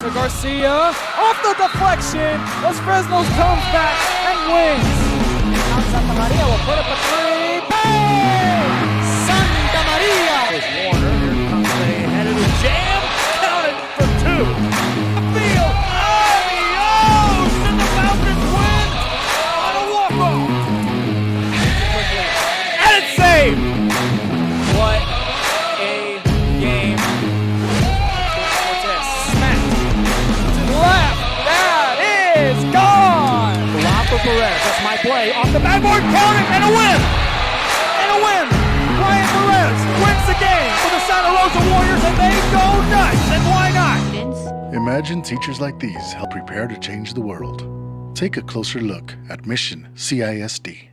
To Garcia, off the deflection, as Fresno comes back and wins. Now Santa Maria will put up a three. Bang! Santa Maria! Here's Warner, here comes the head of the jam, counted for two. Field, adios, and the Falcons win on a walk-off. And it's saved. What a game. Left, that is gone! For Perez, that's my play, off the backboard, counted, and a win! And a win! Ryan Perez wins the game for the Santa Rosa Warriors, and they go nuts, and why not? Imagine teachers like these help prepare to change the world. Take a closer look at Mission CISD.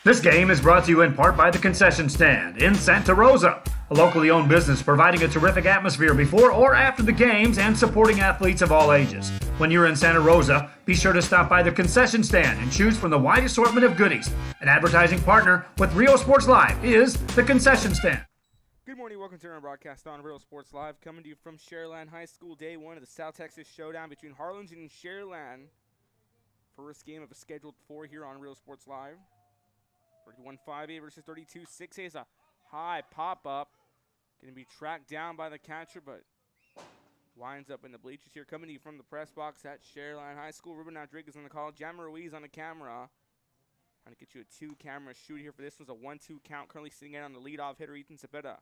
This game is brought to you in part by the Concession Stand in Santa Rosa, a locally owned business providing a terrific atmosphere before or after the games and supporting athletes of all ages. When you're in Santa Rosa, be sure to stop by the Concession Stand and choose from the wide assortment of goodies. An advertising partner with Rio Sports Live is the Concession Stand. Good morning, welcome to our broadcast on Real Sports Live, coming to you from Sharyland High School, day one of the South Texas Showdown between Harlingen and Sharyland. First game of a scheduled 4 here on Real Sports Live. 31-5A versus 32-6A is a high pop-up. Going to be tracked down by the catcher, but winds up in the bleachers here. Coming to you from the press box at Sharyland High School. Ruben Rodriguez on the call. Jammer Ruiz on the camera. Trying to get you a 2-camera shoot here for this one's a 1-2 count. Currently sitting in on the leadoff hitter, Ethan Cepeda.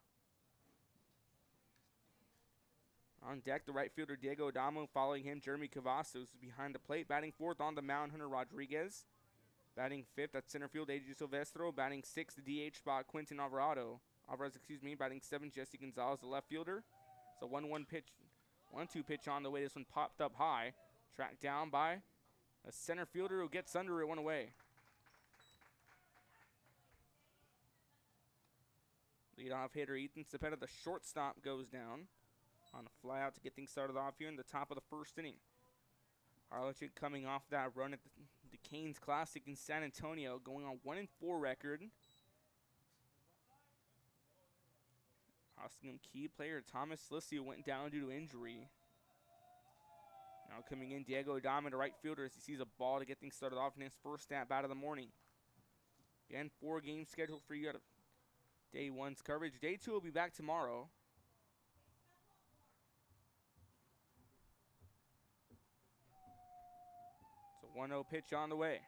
On deck, the right fielder, Diego Adamo. Following him, Jeremy Cavazos behind the plate. Batting fourth on the mound, Hunter Rodriguez. Batting fifth at center field, AJ Silvestro. Batting sixth, the DH spot, Quentin Alvarez. Batting seventh, Jesse Gonzalez, the left fielder. So 1-1 pitch, 1-2 pitch on the way. This one popped up high. Tracked down by a center fielder who gets under it, one away. Leadoff hitter Ethan Cepeda, the shortstop, goes down on a fly out to get things started off here in the top of the first inning. Harlingen coming off that run at the Canes Classic in San Antonio, going on 1-4 record. Harlingen key player Thomas Licio went down due to injury. Now coming in, Diego Adamo, the right fielder, as he sees a ball to get things started off in his first at-bat of the morning. Again, 4 games scheduled for you out of day one's coverage. Day two will be back tomorrow. So 1-0 pitch on the way.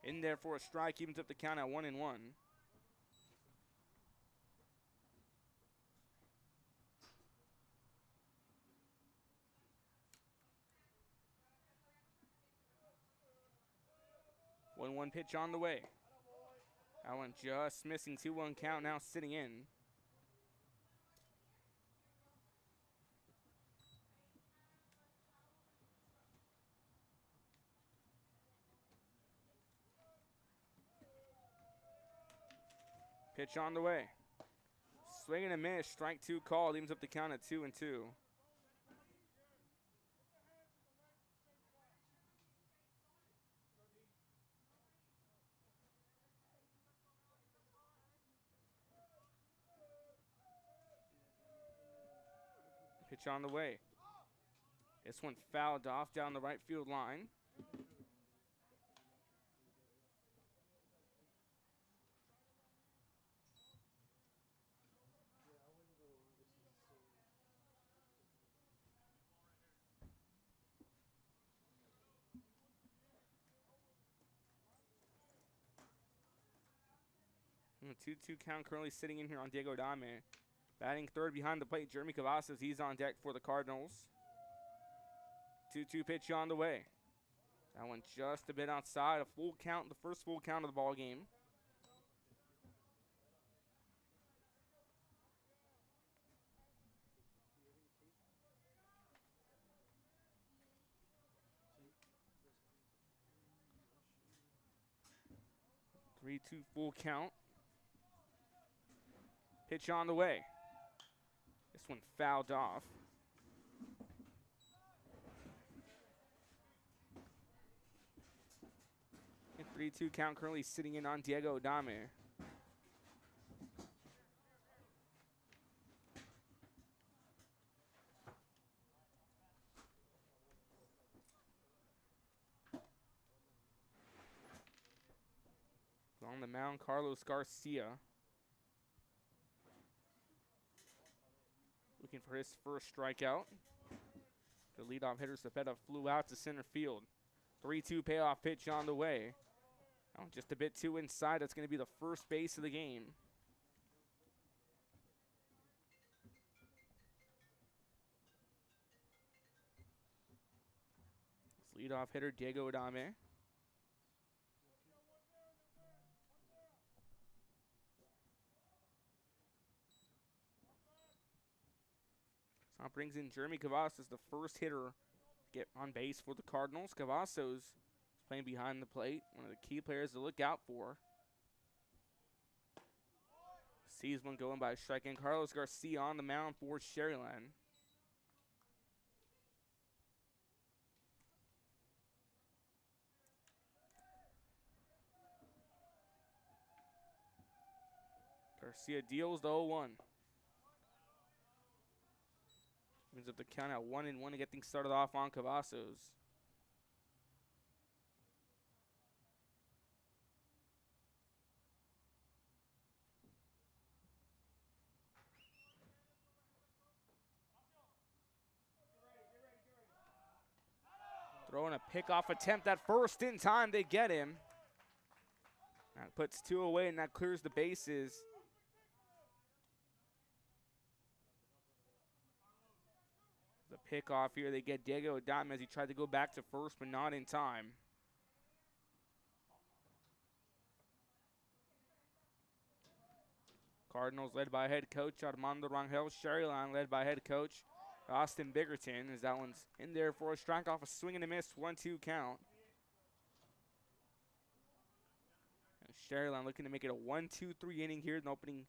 In there for a strike, evens up the count at 1-1. One pitch on the way. That one just missing. 2-1 count, now sitting in. Pitch on the way. Swing and a miss. Strike 2 call. Evens up the count at 2-2. Pitch on the way. This one fouled off down the right field line. A 2-2 count currently sitting in here on Diego Adamo. Batting third behind the plate, Jeremy Cavazos. He's on deck for the Cardinals. 2-2 pitch on the way. That one just a bit outside. A full count, the first full count of the ball game. Three-two full count. Pitch on the way. This one fouled off. 3-2 count currently sitting in on Diego Adamo. On the mound, Carlos Garcia. Looking for his first strikeout. The leadoff hitter Cepeda flew out to center field. 3-2 payoff pitch on the way. Oh, just a bit too inside. That's going to be the first base of the game. Leadoff hitter Diego Adame. So that brings in Jeremy Cavazos, the first hitter to get on base for the Cardinals. Cavazos is playing behind the plate, one of the key players to look out for. Sees one going by strike, and Carlos Garcia on the mound for Sharyland. Garcia deals the 0-1. Brings up the count at 1-1 to get things started off on Cavazos. Throwing a pickoff attempt at first in time. They get him. That puts 2 away, and that clears the bases. The pickoff here. They get Diego Adame as he tried to go back to first, but not in time. Cardinals led by head coach Armando Rangel. Sharyland led by head coach Austin Biggerton, as that one's in there for a strike off a swing and a miss, 1-2 count. And Sharyland looking to make it a 1-2-3 inning here in the opening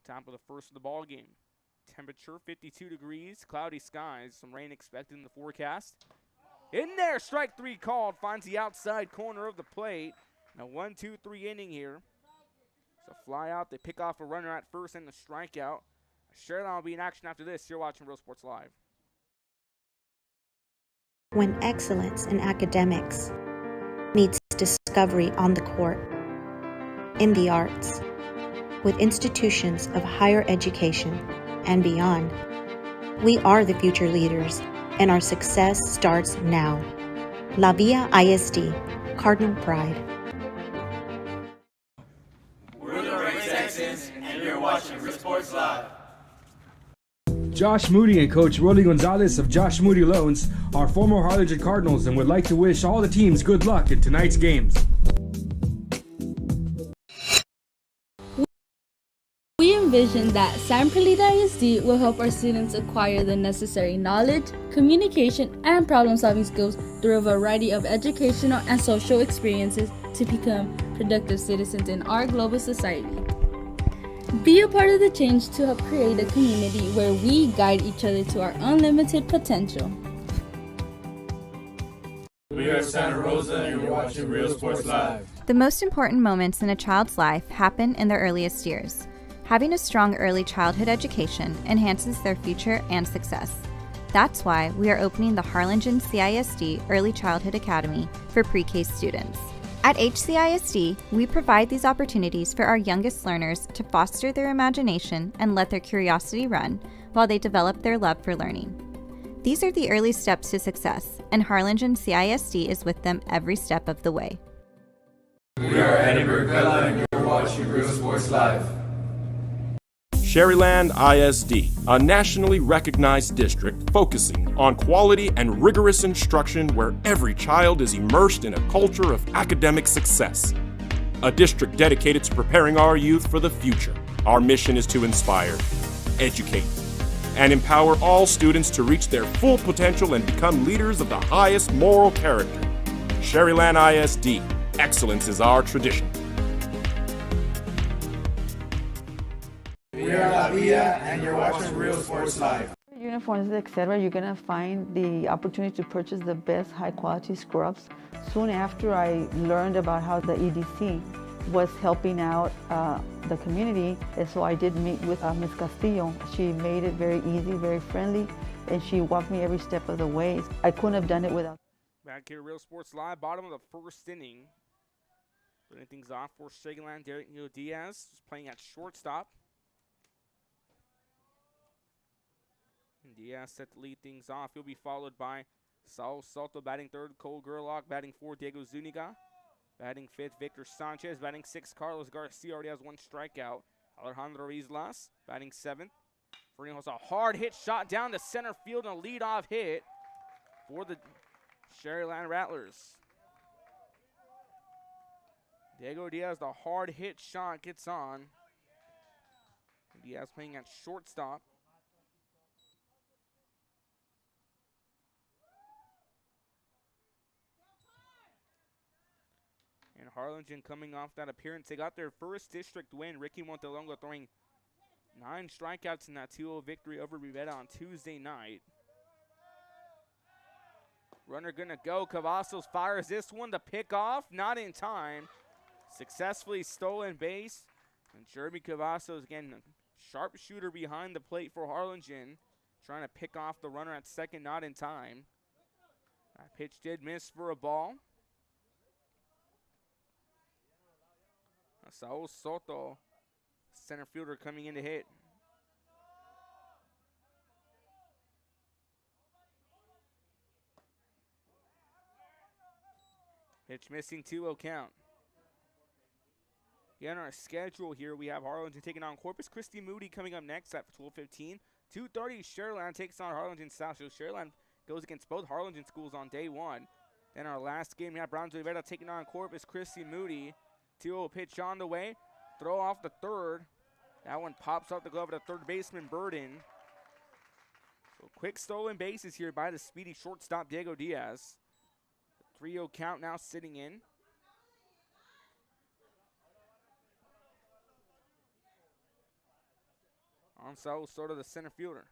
time of the first of the ball game. Temperature 52 degrees, cloudy skies, some rain expected in the forecast. In there, strike 3 called, finds the outside corner of the plate. And a 1-2-3 inning here. So fly out, they pick off a runner at first and the strikeout. Sharyland will be in action after this. You're watching Real Sports Live. When excellence in academics meets discovery on the court, in the arts, with institutions of higher education and beyond, we are the future leaders, and our success starts now. La Villa ISD, Cardinal Pride. We're the Ray Texans, and you're watching Real Sports Live. Josh Moody and Coach Rolly Gonzalez of Josh Moody Loans are former Harlingen Cardinals and would like to wish all the teams good luck in tonight's games. We envision that San Perlita ISD will help our students acquire the necessary knowledge, communication, and problem-solving skills through a variety of educational and social experiences to become productive citizens in our global society. Be a part of the change to help create a community where we guide each other to our unlimited potential. We are Santa Rosa, and you're watching Real Sports Live. The most important moments in a child's life happen in their earliest years. Having a strong early childhood education enhances their future and success. That's why we are opening the Harlingen CISD Early Childhood Academy for pre-K students. At HCISD, we provide these opportunities for our youngest learners to foster their imagination and let their curiosity run while they develop their love for learning. These are the early steps to success, and Harlingen CISD is with them every step of the way. We are Eddie Burkella, and you're watching Real Sports Live. Sharyland ISD, a nationally recognized district focusing on quality and rigorous instruction where every child is immersed in a culture of academic success. A district dedicated to preparing our youth for the future. Our mission is to inspire, educate, and empower all students to reach their full potential and become leaders of the highest moral character. Sharyland ISD, excellence is our tradition. We are La Villa, and you're watching Real Sports Live. Uniforms, etc., you're going to find the opportunity to purchase the best high-quality scrubs. Soon after I learned about how the EDC was helping out the community, and so I did meet with Ms. Castillo. She made it very easy, very friendly, and she walked me every step of the way. I couldn't have done it without. Back here, Real Sports Live, bottom of the first inning. Putting things off for Sharyland. Derek Diaz is playing at shortstop. And Diaz set to lead things off. He'll be followed by Saul Soto batting third, Cole Gerlach batting fourth, Diego Zuniga batting fifth, Victor Sanchez batting sixth, Carlos Garcia already has one strikeout. Alejandro Islas batting seventh. Ferino has a hard hit shot down to center field and a leadoff hit for the Sharyland Rattlers. Diego Diaz, the hard hit shot gets on. Diaz playing at shortstop. And Harlingen coming off that appearance. They got their first district win. Ricky Montelongo throwing 9 strikeouts in that 2-0 victory over Rivera on Tuesday night. Runner gonna go. Cavazos fires this one to pick off. Not in time. Successfully stolen base. And Jeremy Cavazos, again, a sharpshooter behind the plate for Harlingen. Trying to pick off the runner at second, not in time. That pitch did miss for a ball. Saul Soto, center fielder, coming in to hit. Pitch missing, 2-0 count. Again, our schedule here, we have Harlingen taking on Corpus Christi Moody coming up next at 12:15. 2:30, Sharyland takes on Harlingen South. So Sharyland goes against both Harlingen schools on day one. Then our last game, we have Browns Rivera taking on Corpus Christi Moody. 2-0 pitch on the way. Throw off the third. That one pops off the glove of the third baseman, Burden. So quick stolen bases here by the speedy shortstop, Diego Diaz. 3-0 count now sitting in. On Saul Soto, the center fielder.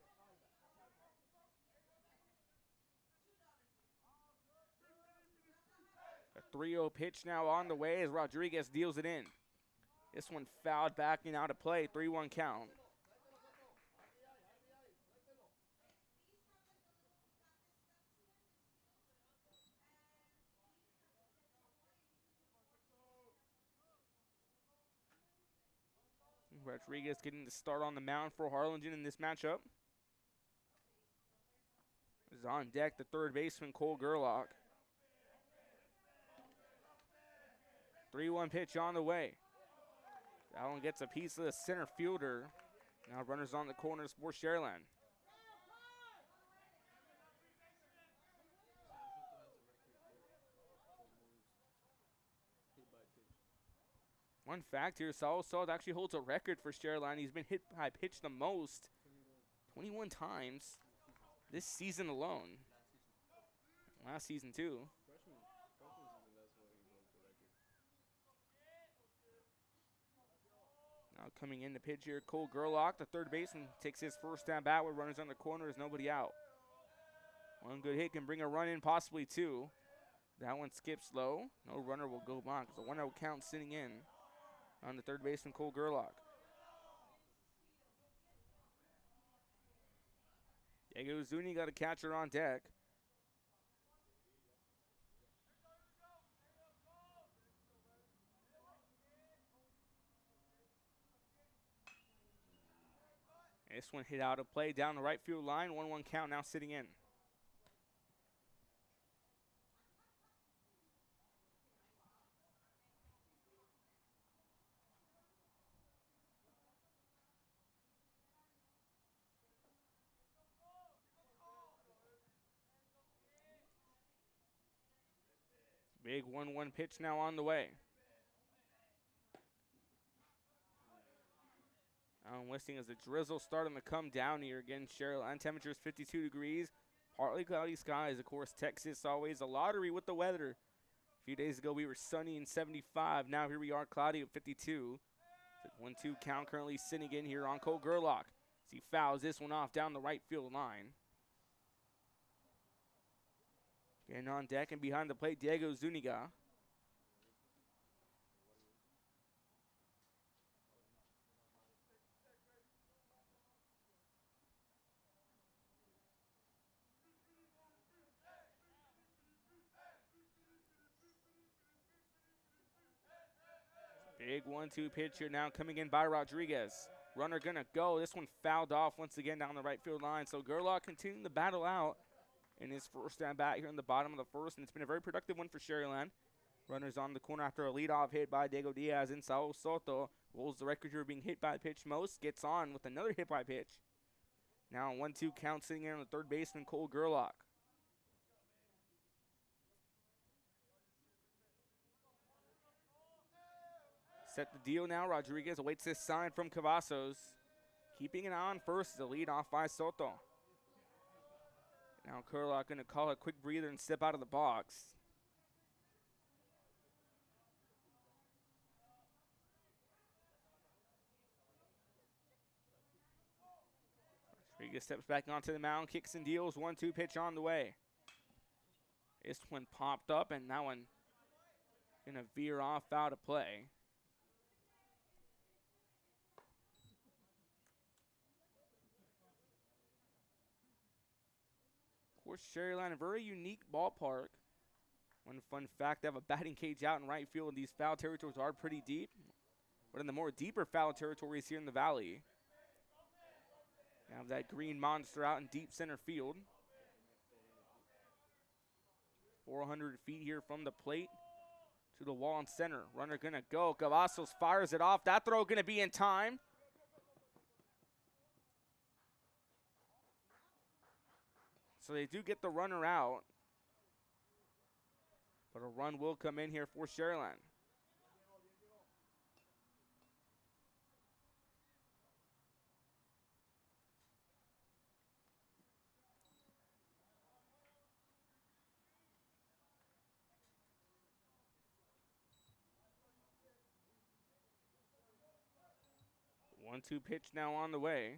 A 3-0 pitch now on the way as Rodriguez deals it in. This one fouled back and out of play. 3-1 count. Rodriguez getting the start on the mound for Harlingen in this matchup. Is on deck the third baseman, Cole Gerlach. 3-1 pitch on the way. That one gets a piece of the center fielder. Now runners on the corners for Sharyland. One fact here, Saul Soto actually holds a record for Sharyland. He's been hit by pitch the most, 21 times this season alone. Last season too. Now coming in to pitch here, Cole Gerlach, the third baseman, takes his first at bat with runners on the corner. There's nobody out. One good hit can bring a run in, possibly two. That one skips low. No runner will go by because the 1-0 count sitting in on the third baseman, Cole Gerlach. Diego Zuni got a catcher on deck. This one hit out of play down the right field line. 1-1 count now sitting in. Big 1-1 pitch now on the way. Listing as the drizzle starting to come down here again. Sharyland temperatures 52 degrees. Partly cloudy skies. Of course, Texas always a lottery with the weather. A few days ago we were sunny and 75. Now here we are cloudy at 52. 1-2 count currently sitting in here on Cole Gerlach. As he fouls this one off down the right field line. Getting on deck and behind the plate, Diego Zuniga. Big 1-2 pitch here now coming in by Rodriguez. Runner gonna go. This one fouled off once again down the right field line. So Gerlach continuing to battle out in his first at bat here in the bottom of the first, and it's been a very productive one for Sharyland. Runners on the corner after a leadoff hit by Diego Diaz, and Saul Soto holds the record here being hit by pitch most. Gets on with another hit by pitch. Now 1-2 count sitting in on the third baseman, Cole Gerlach. Set the deal now. Rodriguez awaits this sign from Cavazos. Keeping it on first, the lead off by Soto. Now Gerlach going to call a quick breather and step out of the box. Rodriguez steps back onto the mound, kicks and deals. 1-2 pitch on the way. This one popped up, and that one going to veer off out of play. Of course, Sharyland, a very unique ballpark. One fun fact, they have a batting cage out in right field, and these foul territories are pretty deep. But in the more deeper foul territories here in the valley, you have that green monster out in deep center field. 400 feet here from the plate to the wall in center. Runner gonna go. Cavazos fires it off. That throw gonna be in time. So they do get the runner out, but a run will come in here for Sharyland. One, two pitch now on the way.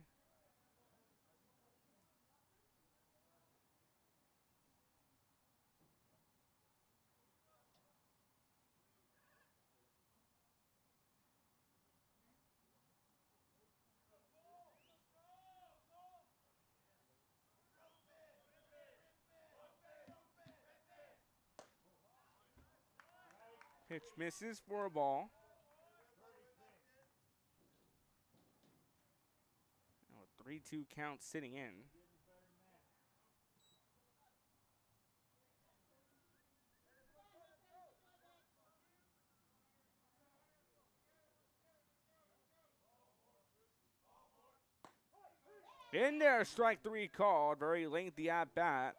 Pitch misses for a ball. Now a 3-2 count sitting in. In there, strike three called. Very lengthy at bat.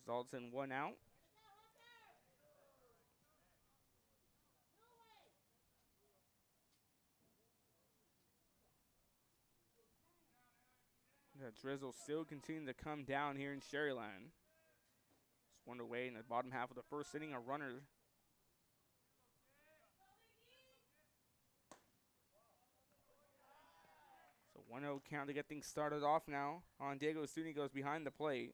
Results in one out. The drizzle still continuing to come down here in Sharyland. Just one away in the bottom half of the first inning. A runner. So 1-0 count to get things started off now. On Diego Zuniga's behind the plate.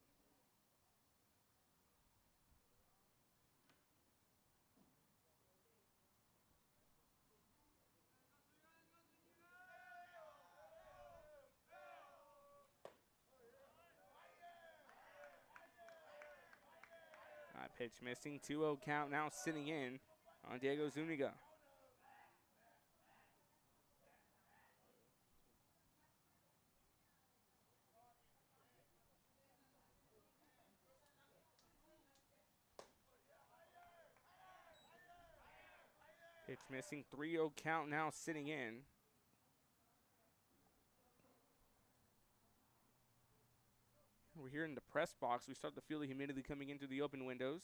Pitch missing, 2-0 count now sitting in on Diego Zuniga. Pitch missing, 3-0 count now sitting in. We're here in the press box. We start to feel the humidity coming in through the open windows.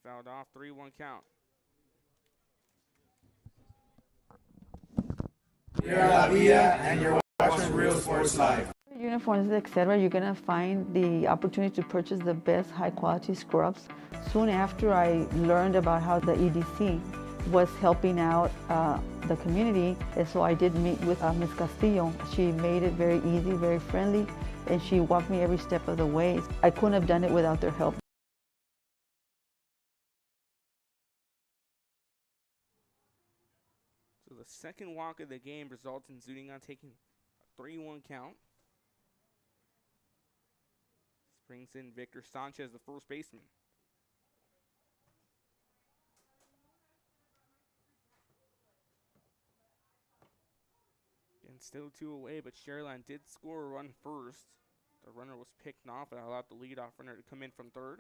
Fouled off, 3-1 count. We are La Vida, and you're watching Real Sports Live. Uniforms, etc., you're going to find the opportunity to purchase the best high-quality scrubs. Soon after I learned about how the EDC was helping out the community, and so I did meet with Ms. Castillo. She made it very easy, very friendly, and she walked me every step of the way. I couldn't have done it without their help. the second walk of the game results in Zuniga taking a 3-1 count. This brings in Victor Sanchez, the first baseman. And still 2 away, but Sharyland did score a run first. The runner was picked off and allowed the leadoff runner to come in from third.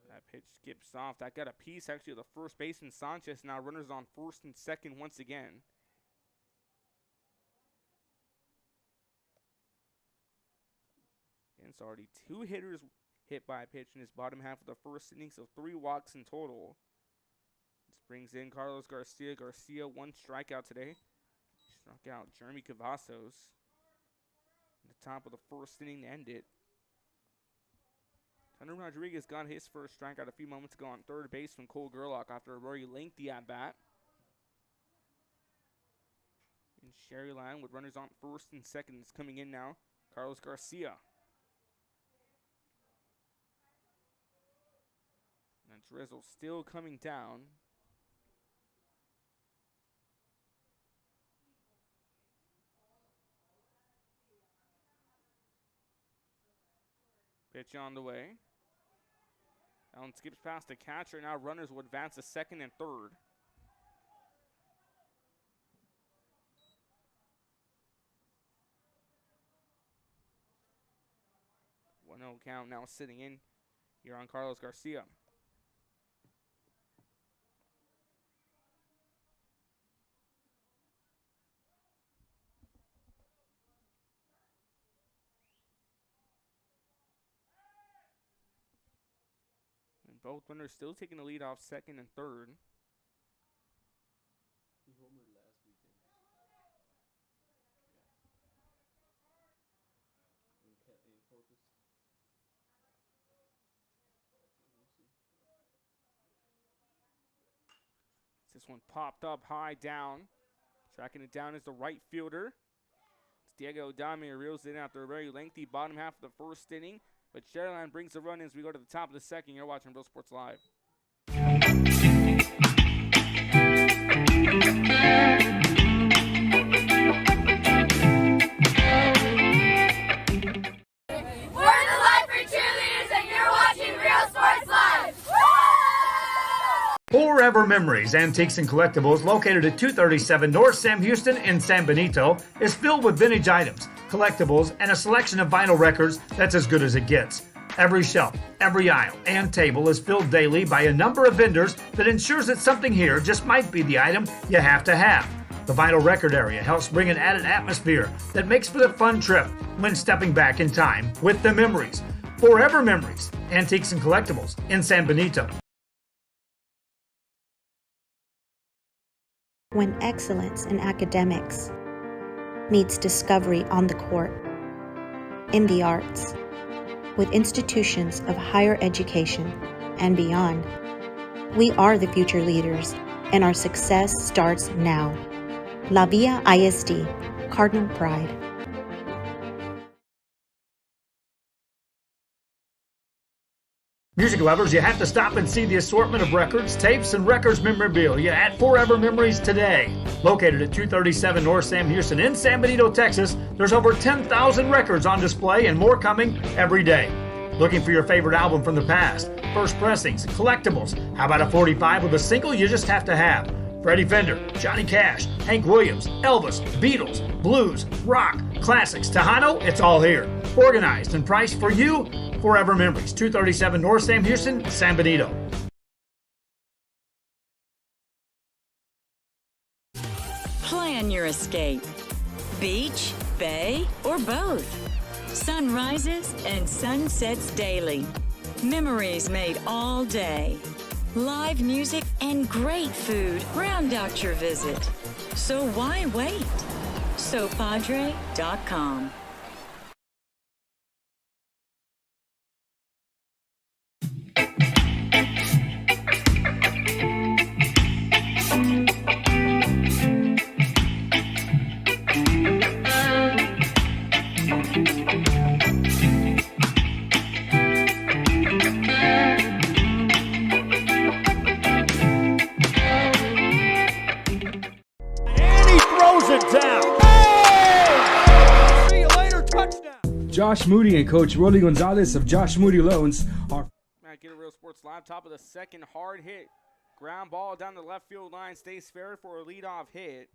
That pitch skips off. That got a piece actually of the first baseman Sanchez. Now runners on first and second once again. And it's already 2 hitters hit by a pitch in his bottom half of the first inning, so 3 walks in total. This brings in Carlos Garcia. Garcia 1 strikeout today. Struck out Jeremy Cavazos in the top of the first inning to end it. Hunter Rodriguez got his first strikeout a few moments ago on third base from Cole Gerlach after a very lengthy at-bat. And Sharyland with runners on first and second is coming in now. Carlos Garcia. And drizzle still coming down. Pitch on the way. Allen skips past the catcher. Now runners will advance to second and third. 1-0 count now sitting in here on Carlos Garcia. Both runners still taking the lead off second and third. He homered last weekend. In Corpus. This one popped up high down. Tracking it down is the right fielder. It's Diego Adame reels it after a very lengthy bottom half of the first inning. But Sharyland brings the run in as we go to the top of the second. You're watching Real Sports Live. Forever Memories, Antiques and Collectibles, located at 237 North Sam Houston in San Benito, is filled with vintage items, collectibles, and a selection of vinyl records that's as good as it gets. Every shelf, every aisle, and table is filled daily by a number of vendors that ensures that something here just might be the item you have to have. The vinyl record area helps bring an added atmosphere that makes for the fun trip when stepping back in time with the memories. Forever Memories, Antiques and Collectibles in San Benito. When excellence in academics meets discovery on the court, in the arts, with institutions of higher education and beyond, we are the future leaders, and our success starts now. La Villa ISD, Cardinal Pride. Music lovers, you have to stop and see the assortment of records, tapes, and records memorabilia at Forever Memories today. Located at 237 North Sam Houston in San Benito, Texas, there's over 10,000 records on display and more coming every day. Looking for your favorite album from the past, first pressings, collectibles, how about a 45 with a single you just have to have? Freddie Fender, Johnny Cash, Hank Williams, Elvis, Beatles, blues, rock, classics, Tejano, it's all here. Organized and priced for you. Forever Memories, 237 North Sam Houston, San Benito. Plan your escape. Beach, bay, or both. Sunrises and sunsets daily. Memories made all day. Live music and great food round out your visit. So why wait? SoPadre.com. Josh Moody and Coach Rolly Gonzalez of Josh Moody Loans are... Get a Real Sports Live, top of the second, hard hit. Ground ball down the left field line, stays fair for a leadoff hit.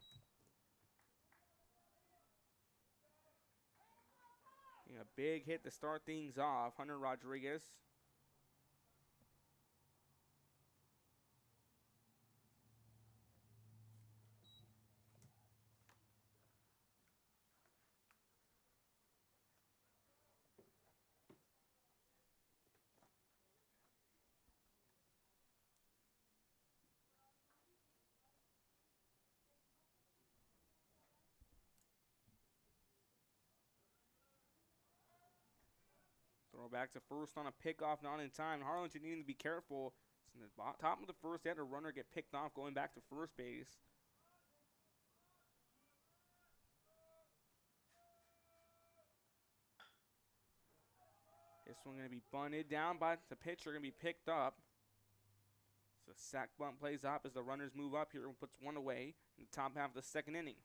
A big hit to start things off, Hunter Rodriguez. Throw back to first on a pickoff, not in time. Harlingen needing to be careful. In the top of the first, they had a runner get picked off going back to first base. This one going to be bunted down by the pitcher, going to be picked up. So sack bunt plays up as the runners move up here and puts one away in the top half of the second inning.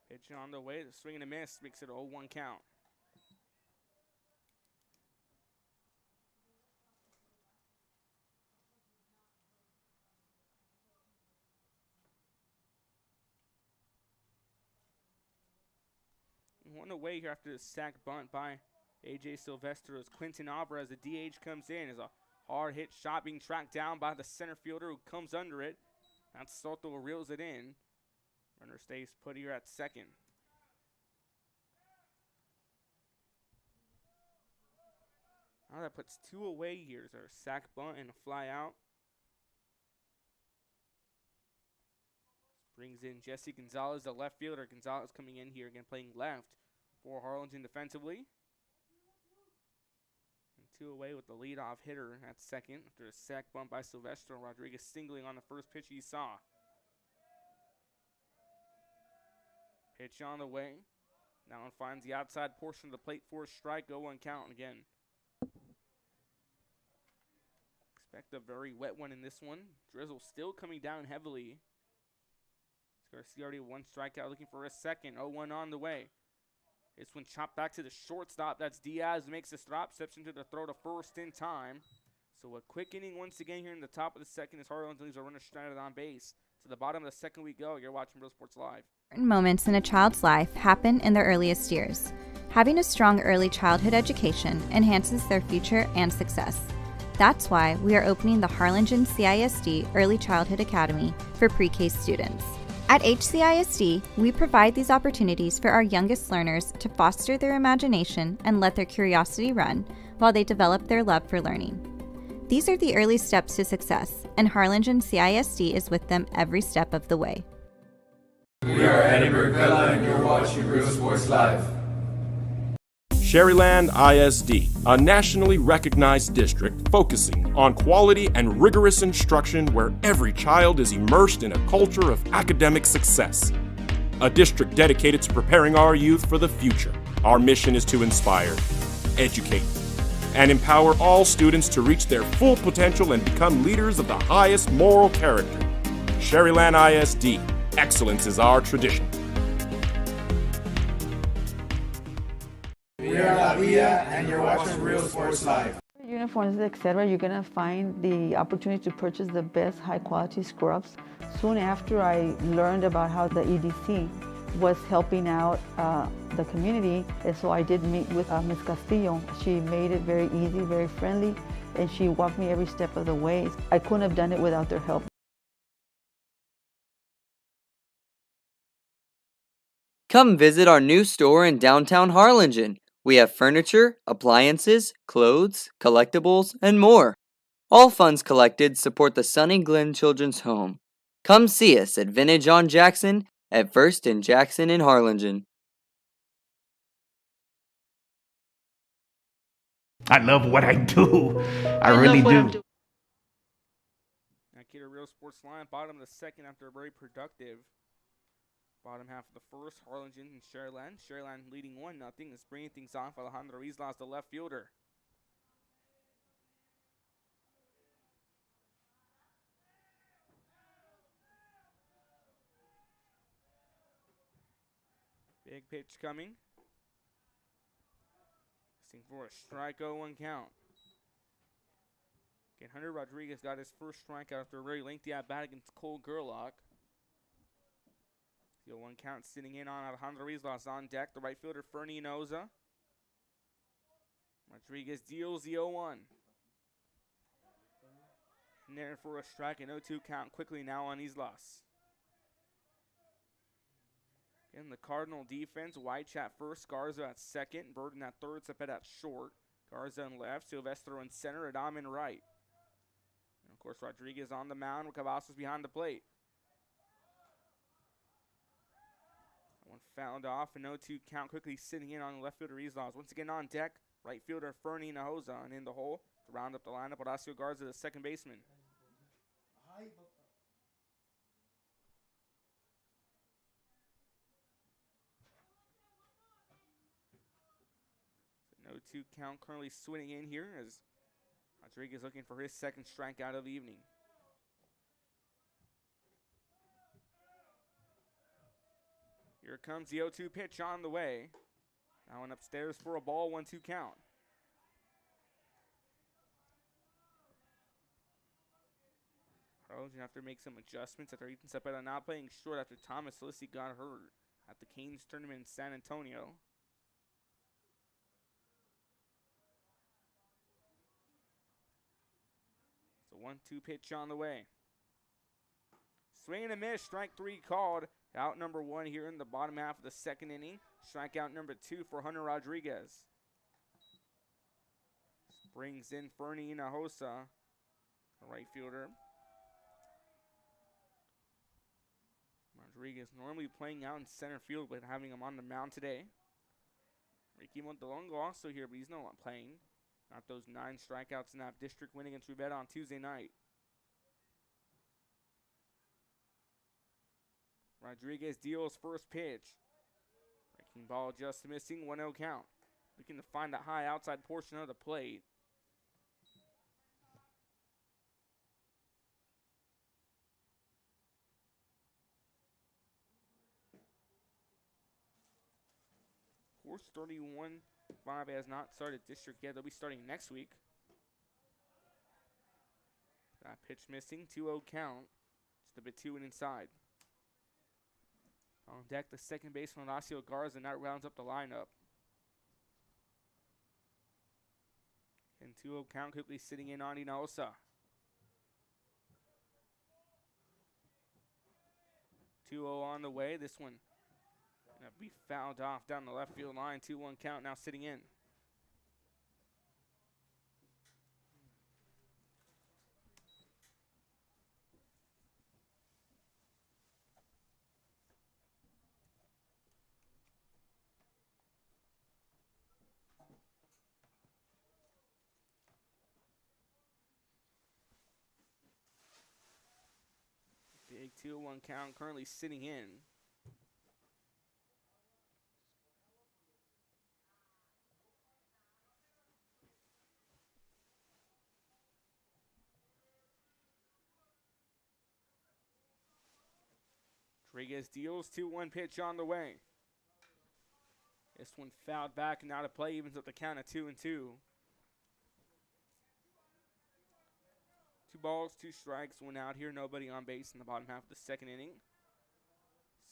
Pitch on the way, the swing and a miss makes it a 0-1 count. One away here after the sack bunt by A.J. Sylvester as Quentin Alvarez, the DH, comes in as a hard hit shot being tracked down by the center fielder who comes under it. That's Soto, reels it in. Runner stays put here at second. Now that puts two away here. There's a sack bunt and a fly out. Brings in Jesse Gonzalez, the left fielder. Gonzalez coming in here again, playing left for Harlingen defensively. And two away with the leadoff hitter at second after a sack bunt by Sylvester. Rodriguez singling on the first pitch he saw. Pitch on the way. Now one finds the outside portion of the plate for a strike. 0-1 count again. Expect a very wet one in this one. Drizzle still coming down heavily. Garcia already one strikeout, looking for a second. 0-1 on the way. This one chopped back to the shortstop. That's Diaz, makes the stop. Steps into the throw to first in time. So a quick inning once again here in the top of the second as Harlingen leaves a runner stranded on base. To the bottom of the second we go. You're watching Real Sports Live. Certain moments in a child's life happen in their earliest years. Having a strong early childhood education enhances their future and success. That's why we are opening the Harlingen CISD Early Childhood Academy for pre-K students. At HCISD, we provide these opportunities for our youngest learners to foster their imagination and let their curiosity run while they develop their love for learning. These are the early steps to success, and Harlingen CISD is with them every step of the way. We are Edinburgh Villa and you're watching Real Sports Live. Sharyland ISD, a nationally recognized district focusing on quality and rigorous instruction where every child is immersed in a culture of academic success. A district dedicated to preparing our youth for the future. Our mission is to inspire, educate, and empower all students to reach their full potential and become leaders of the highest moral character. Sharyland ISD, excellence is our tradition. We are La Villa and you're watching Real Sports Live. Uniforms, etc., you're going to find the opportunity to purchase the best high-quality scrubs. Soon after I learned about how the EDC was helping out the community, and so I did meet with Ms. Castillo. She made it very easy, very friendly, and she walked me every step of the way. I couldn't have done it without their help. Come visit our new store in downtown Harlingen. We have furniture, appliances, clothes, collectibles, and more. All funds collected support the Sunny Glen Children's Home. Come see us at Vintage on Jackson at First and Jackson in Harlingen. I love what I do. I really do. Now, Kid Real Sports Line, bottom of the second after a very productive bottom half of the first. Harlingen and Sharyland. Sharyland leading 1-0. Is bringing things off. Alejandro Islas, the left fielder. Big pitch coming. Looking for a strike, 0-1 count. Again, Hunter Rodriguez got his first strikeout after a very lengthy at-bat against Cole Gerlach. 0-1 count sitting in on Alejandro Islas on deck. The right fielder, Fernie Inoza. Rodriguez deals the 0-1. And there for a strike, an 0-2 count quickly now on Islas. In the Cardinal defense, White at first, Garza at second, Burden at third, Cepeda at short, Garza in left, Silvestro in center, Adam in right. And of course, Rodriguez on the mound with Cavazos behind the plate. That one fouled off, an 0-2 count quickly sitting in on left fielder Islas. Once again on deck, right fielder Fernie Nahoza, and in the hole to round up the lineup, Horacio Garza, the second baseman. No 2 count currently swinging in here as Rodriguez looking for his second strikeout of the evening. Here comes the 0-2 pitch on the way. Now one upstairs for a ball, 1-2 count. Harlingen have to make some adjustments after Ethan Cepeda not playing short after Thomas Lissi got hurt at the Canes tournament in San Antonio. So 1-2 pitch on the way. Swing and a miss, strike 3 called. Out number 1 here in the bottom half of the second inning. Strikeout number 2 for Hunter Rodriguez. Brings in Fernie Nahosa, the right fielder. Rodriguez normally playing out in center field, but having him on the mound today. Ricky Montelongo also here, but he's not playing. Not those 9 strikeouts in that district win against Rivera on Tuesday night. Rodriguez deals first pitch. Breaking ball just missing, 1-0 count. Looking to find that high outside portion of the plate. Course 31-5 has not started district yet. They'll be starting next week. That pitch missing, 2-0 count. Just a bit 2 and inside. On deck, the second baseman, Horacio Garza, and that rounds up the lineup. And 2-0 count quickly sitting in on Inosa. 2-0 on the way. This one gonna be fouled off down the left field line. 2-1 count now sitting in. Big 2-1 count currently sitting in. Rodriguez deals 2-1 pitch on the way. This one fouled back and out of play, evens up the count of 2-2. 2 balls, 2 strikes, 1 out here. Nobody on base in the bottom half of the second inning.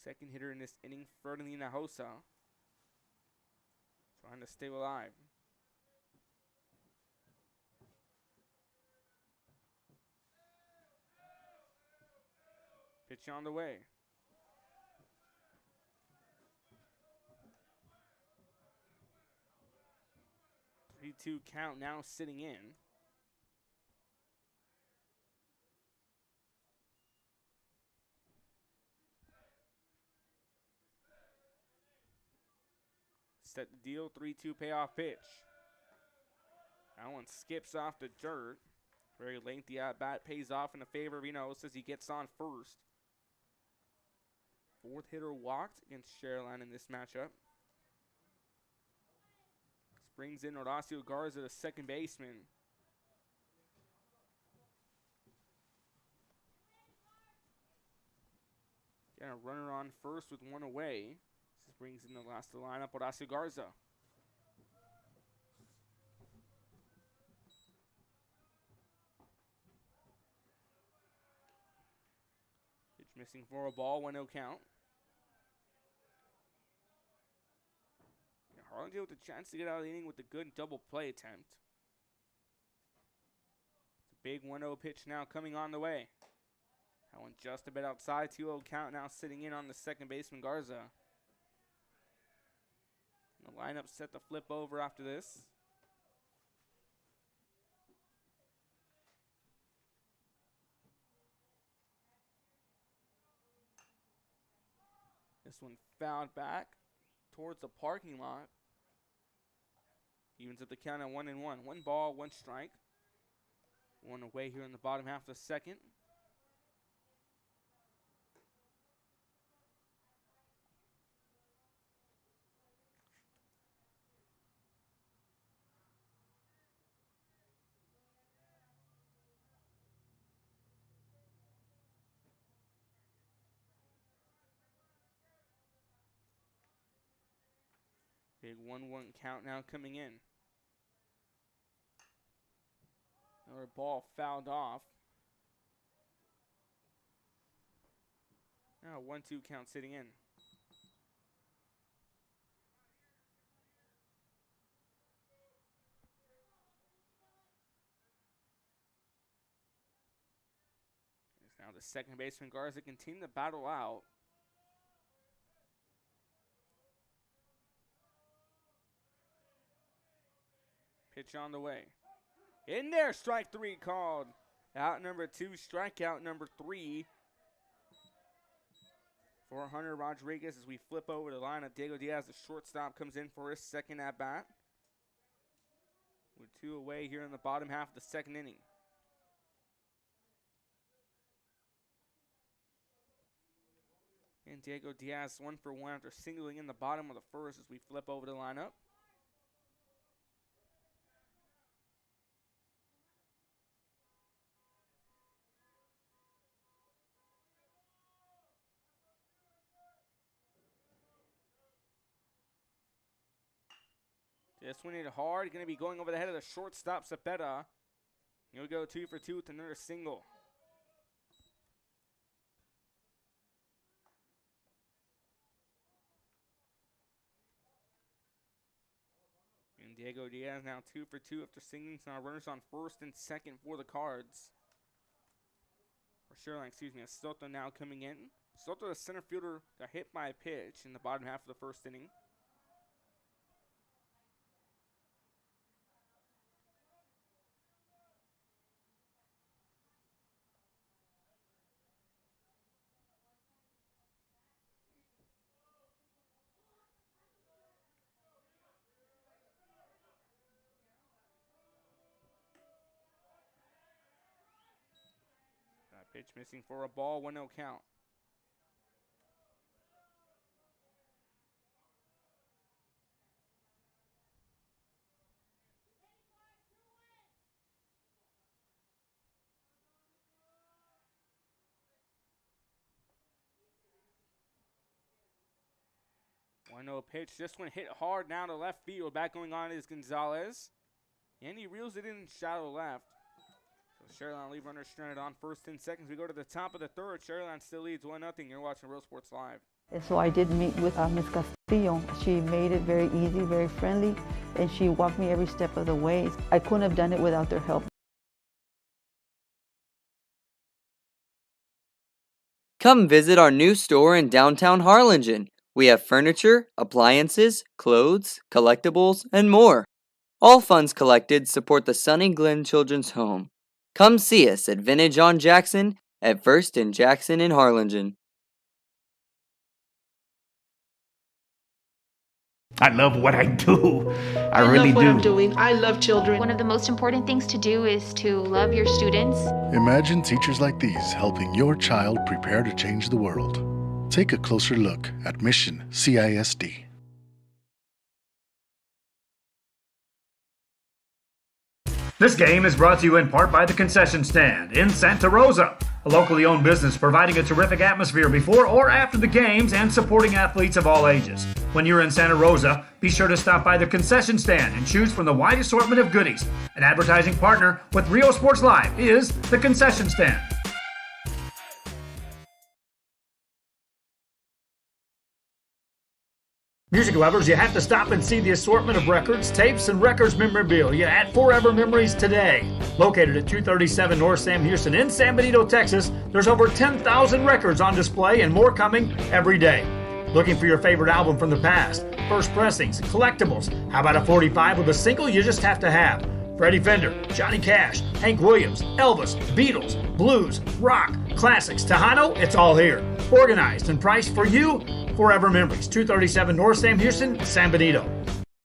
Second hitter in this inning, Ferdinand Nahosa. Trying to stay alive. Pitch on the way. 3-2 count now sitting in. Set the deal, 3-2 payoff pitch. That one skips off the dirt. Very lengthy at bat, pays off in the favor of Enos as he gets on first. Fourth hitter walked against Sharyland in this matchup. This brings in Horacio Garza, the second baseman. Got a runner on first with one away. This brings in the last of the lineup, Horacio Garza. Pitch missing for a ball, 1-0 count. Harlingen with a chance to get out of the inning with a good double play attempt. It's a big 1-0 pitch now coming on the way. That one just a bit outside, 2-0 count now sitting in on the second baseman Garza. And the lineup set to flip over after this. This one fouled back towards the parking lot. Evens up the count at 1-1. 1 ball, 1 strike. One away here in the bottom half of the second. Big 1-1 count now coming in. Another ball fouled off. Now 1-2 count sitting in. It's now the second baseman Garza continue to battle out. Pitch on the way. In there, strike 3 called. Out number 2, strikeout number 3 for Hunter Rodriguez as we flip over the line of Diego Diaz. The shortstop comes in for his second at bat. With 2 away here in the bottom half of the second inning. And Diego Diaz 1 for 1 after singling in the bottom of the first as we flip over the lineup. This one hit hard, going to be going over the head of the shortstop, Cepeda. He'll go 2 for 2 with another single. And Diego Diaz now 2 for 2 after singling. So now runners on first and second for the Cards. Or Sharyland, excuse me. Soto now coming in. Soto, the center fielder, got hit by a pitch in the bottom half of the first inning. Pitch missing for a ball, 1-0 count. One-0 pitch. This one hit hard now to left field. Back going on is Gonzalez. And he reels it in shallow left. So Sharyland leave runner stranded on first and seconds. We go to the top of the third. Sharyland still leads 1-0. You're watching Real Sports Live. And so I did meet with Ms. Castillo. She made it very easy, very friendly, and she walked me every step of the way. I couldn't have done it without their help. Come visit our new store in downtown Harlingen. We have furniture, appliances, clothes, collectibles, and more. All funds collected support the Sunny Glen Children's Home. Come see us at Vintage on Jackson at First and Jackson in Harlingen. I love what I do. I really love what do. I'm doing. I love children. One of the most important things to do is to love your students. Imagine teachers like these helping your child prepare to change the world. Take a closer look at Mission CISD. This game is brought to you in part by the Concession Stand in Santa Rosa, a locally owned business providing a terrific atmosphere before or after the games and supporting athletes of all ages. When you're in Santa Rosa, be sure to stop by the Concession Stand and choose from the wide assortment of goodies. An advertising partner with Real Sports Live is the Concession Stand. Music lovers, you have to stop and see the assortment of records, tapes, and records memorabilia at Forever Memories today. Located at 237 North Sam Houston in San Benito, Texas, there's over 10,000 records on display and more coming every day. Looking for your favorite album from the past, first pressings, collectibles? How about a 45 with a single you just have to have? Freddie Fender, Johnny Cash, Hank Williams, Elvis, Beatles, blues, rock, classics, Tejano, it's all here. Organized and priced for you. Forever Memories, 237 North Sam Houston, San Benito.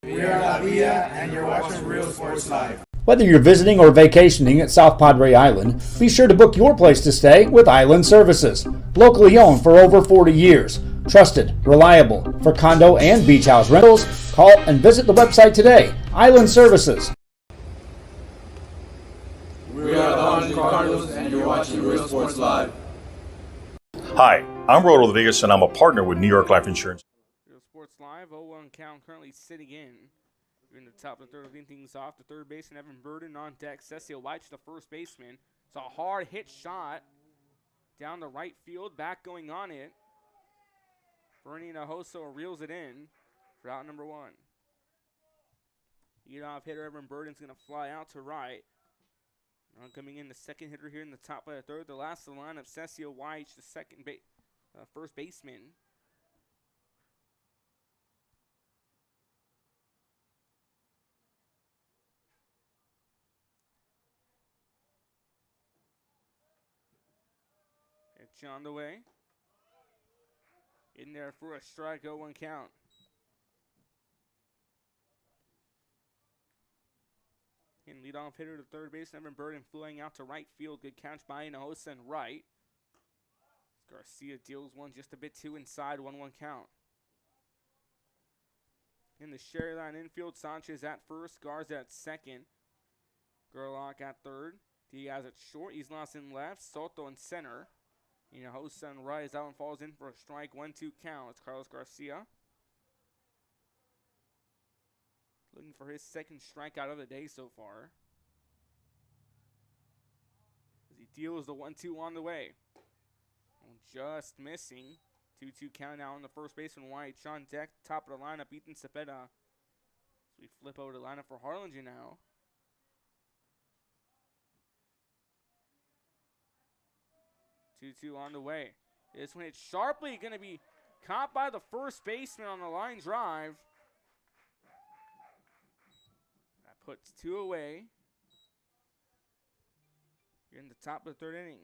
We are La Villa, and you're watching Real Sports Live. Whether you're visiting or vacationing at South Padre Island, be sure to book your place to stay with Island Services. Locally owned for over 40 years. Trusted, reliable for condo and beach house rentals. Call and visit the website today. Island Services. We are the Harlingen Cardinals, and you're watching Real Sports Live. Hi, I'm Rodo Rodriguez, and I'm a partner with New York Life Insurance. Real Sports Live, 0-1 count currently sitting in. We're in the top of the third, leading things off. The third baseman, Evan Burden on deck. Cecil White's the first baseman. It's a hard hit shot down the right field, back going on it. Bernie Nahoso reels it in for out number one. Leadoff hitter Evan Burden's going to fly out to right. Now coming in the second hitter here in the top of the third. The last of the lineup, Cecil White, the first baseman. Pitch on the way. In there for a strike, 0-1 count. And leadoff hitter to third base, Evan Burden flying out to right field. Good catch by Nahosa and right. Garcia deals one just a bit too inside, 1-1 count. In the Sharyland infield, Sanchez at first, Garza at second. Gerlach at third. Diaz at short, Islas in left, Soto in center. Nahosa and right as that one falls in for a strike, 1-2 count. It's Carlos Garcia. Looking for his second strikeout of the day so far. As he deals the 1-2 on the way. Just missing. 2-2 count now on the first baseman. White on deck. Top of the lineup, Ethan Cepeda. So we flip over to the lineup for Harlingen now. Two on the way. This one hit sharply. Going to be caught by the first baseman on the line drive. That puts two away. You're in the top of the third inning.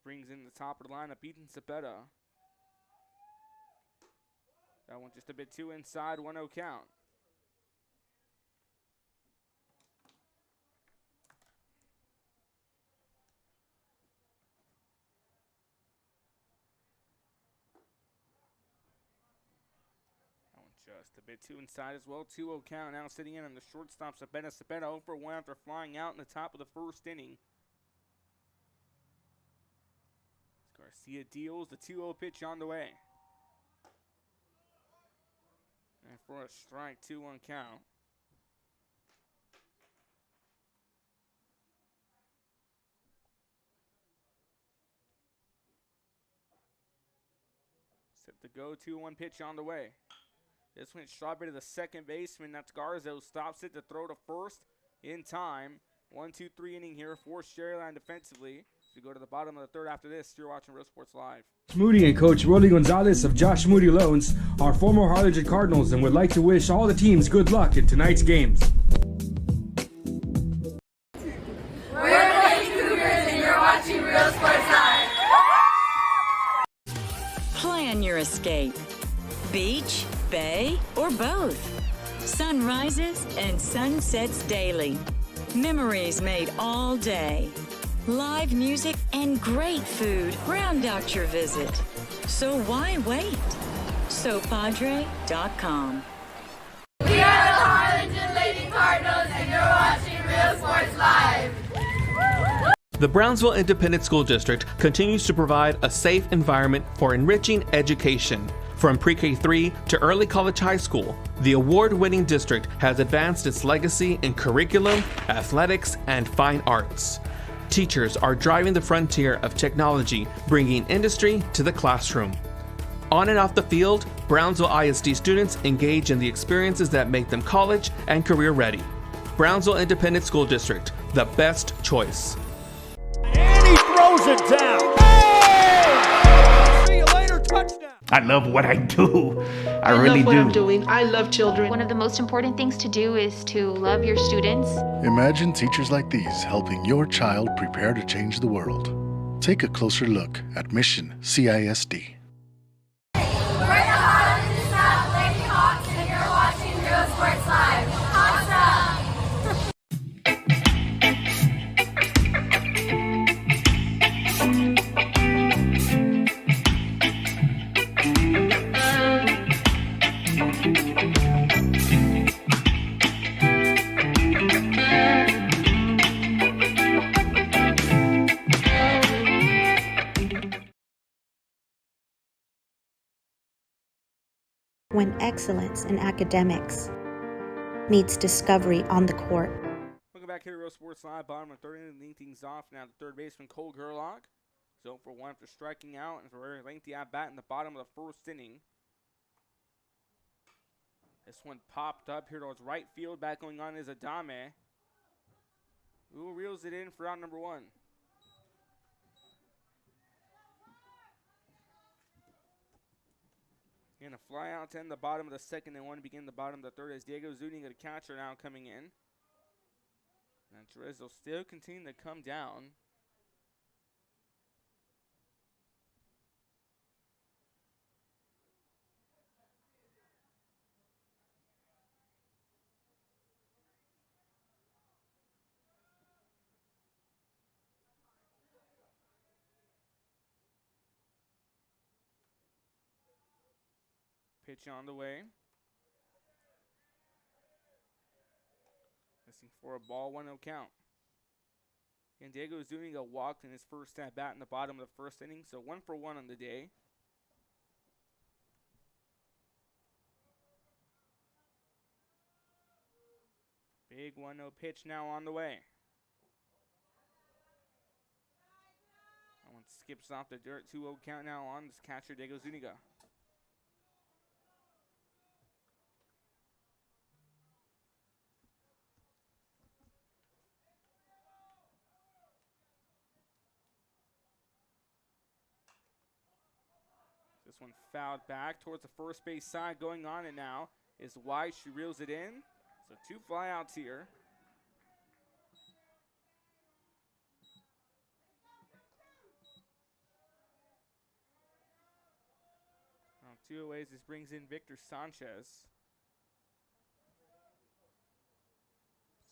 Brings in the top of the lineup, Ethan Cepeda. That one just a bit too inside, 1-0 count. That one just a bit too inside as well, 2-0 count. Now sitting in on the shortstop, Cepeda 0 for 1 after flying out in the top of the first inning. Garcia deals the 2-0 pitch on the way. And for a strike, 2-1 count. Set to go, 2-1 pitch on the way. This one Strawberry to the second baseman. That's Garza. Stops it to throw to first in time. 1-2-3 inning here for Sharyland defensively. we go to the bottom of the third after this. You're watching Real Sports Live. Moody and Coach Rolly Gonzalez of Josh Moody Loans are former Harlingen Cardinals and would like to wish all the teams good luck in tonight's games. We're the Lady Cougars and you're watching Real Sports Live. Plan your escape. Beach, bay, or both. Sunrises and sunsets daily. Memories made all day. Live music and great food round out your visit. So why wait? SoPadre.com. We are the Harlingen Lady Cardinals and you're watching Real Sports Live. The Brownsville Independent School District continues to provide a safe environment for enriching education. From pre-K3 to early college high school, the award-winning district has advanced its legacy in curriculum, athletics, and fine arts. Teachers are driving the frontier of technology, bringing industry to the classroom. On and off the field, Brownsville ISD students engage in the experiences that make them college and career ready. Brownsville Independent School District, the best choice. And he throws it down. Hey! See you later, touchdown. I love what I do. I really love what do. I'm doing. I love children. One of the most important things to do is to love your students. Imagine teachers like these helping your child prepare to change the world. Take a closer look at Mission CISD. We're the Harlingen South Lady Hawks and you're watching Real Sports Live. Awesome! When excellence in academics meets discovery on the court. Welcome back here to Real Sports Live. Bottom of the third inning, leading things off now. The third baseman Cole Gerlach. 0 for 1 after striking out and for a very lengthy at bat in the bottom of the first inning. This one popped up here towards right field. Back going on is Adame, who reels it in for out number 1. And a fly out to end the bottom of the second and 1 to begin the bottom of the third as Diego Zuniga, the catcher, now coming in. And Jerez will still continue to come down. Pitch on the way. Missing for a ball, 1-0 count. And Diego Zuniga walked in his first at bat in the bottom of the first inning, so 1 for 1 on the day. Big 1-0 pitch now on the way. That one skips off the dirt, 2-0 count now on this catcher, Diego Zuniga. This one fouled back towards the first base side. Going on and now is White. She reels it in. So 2 flyouts here. On 2 aways, this brings in Victor Sanchez.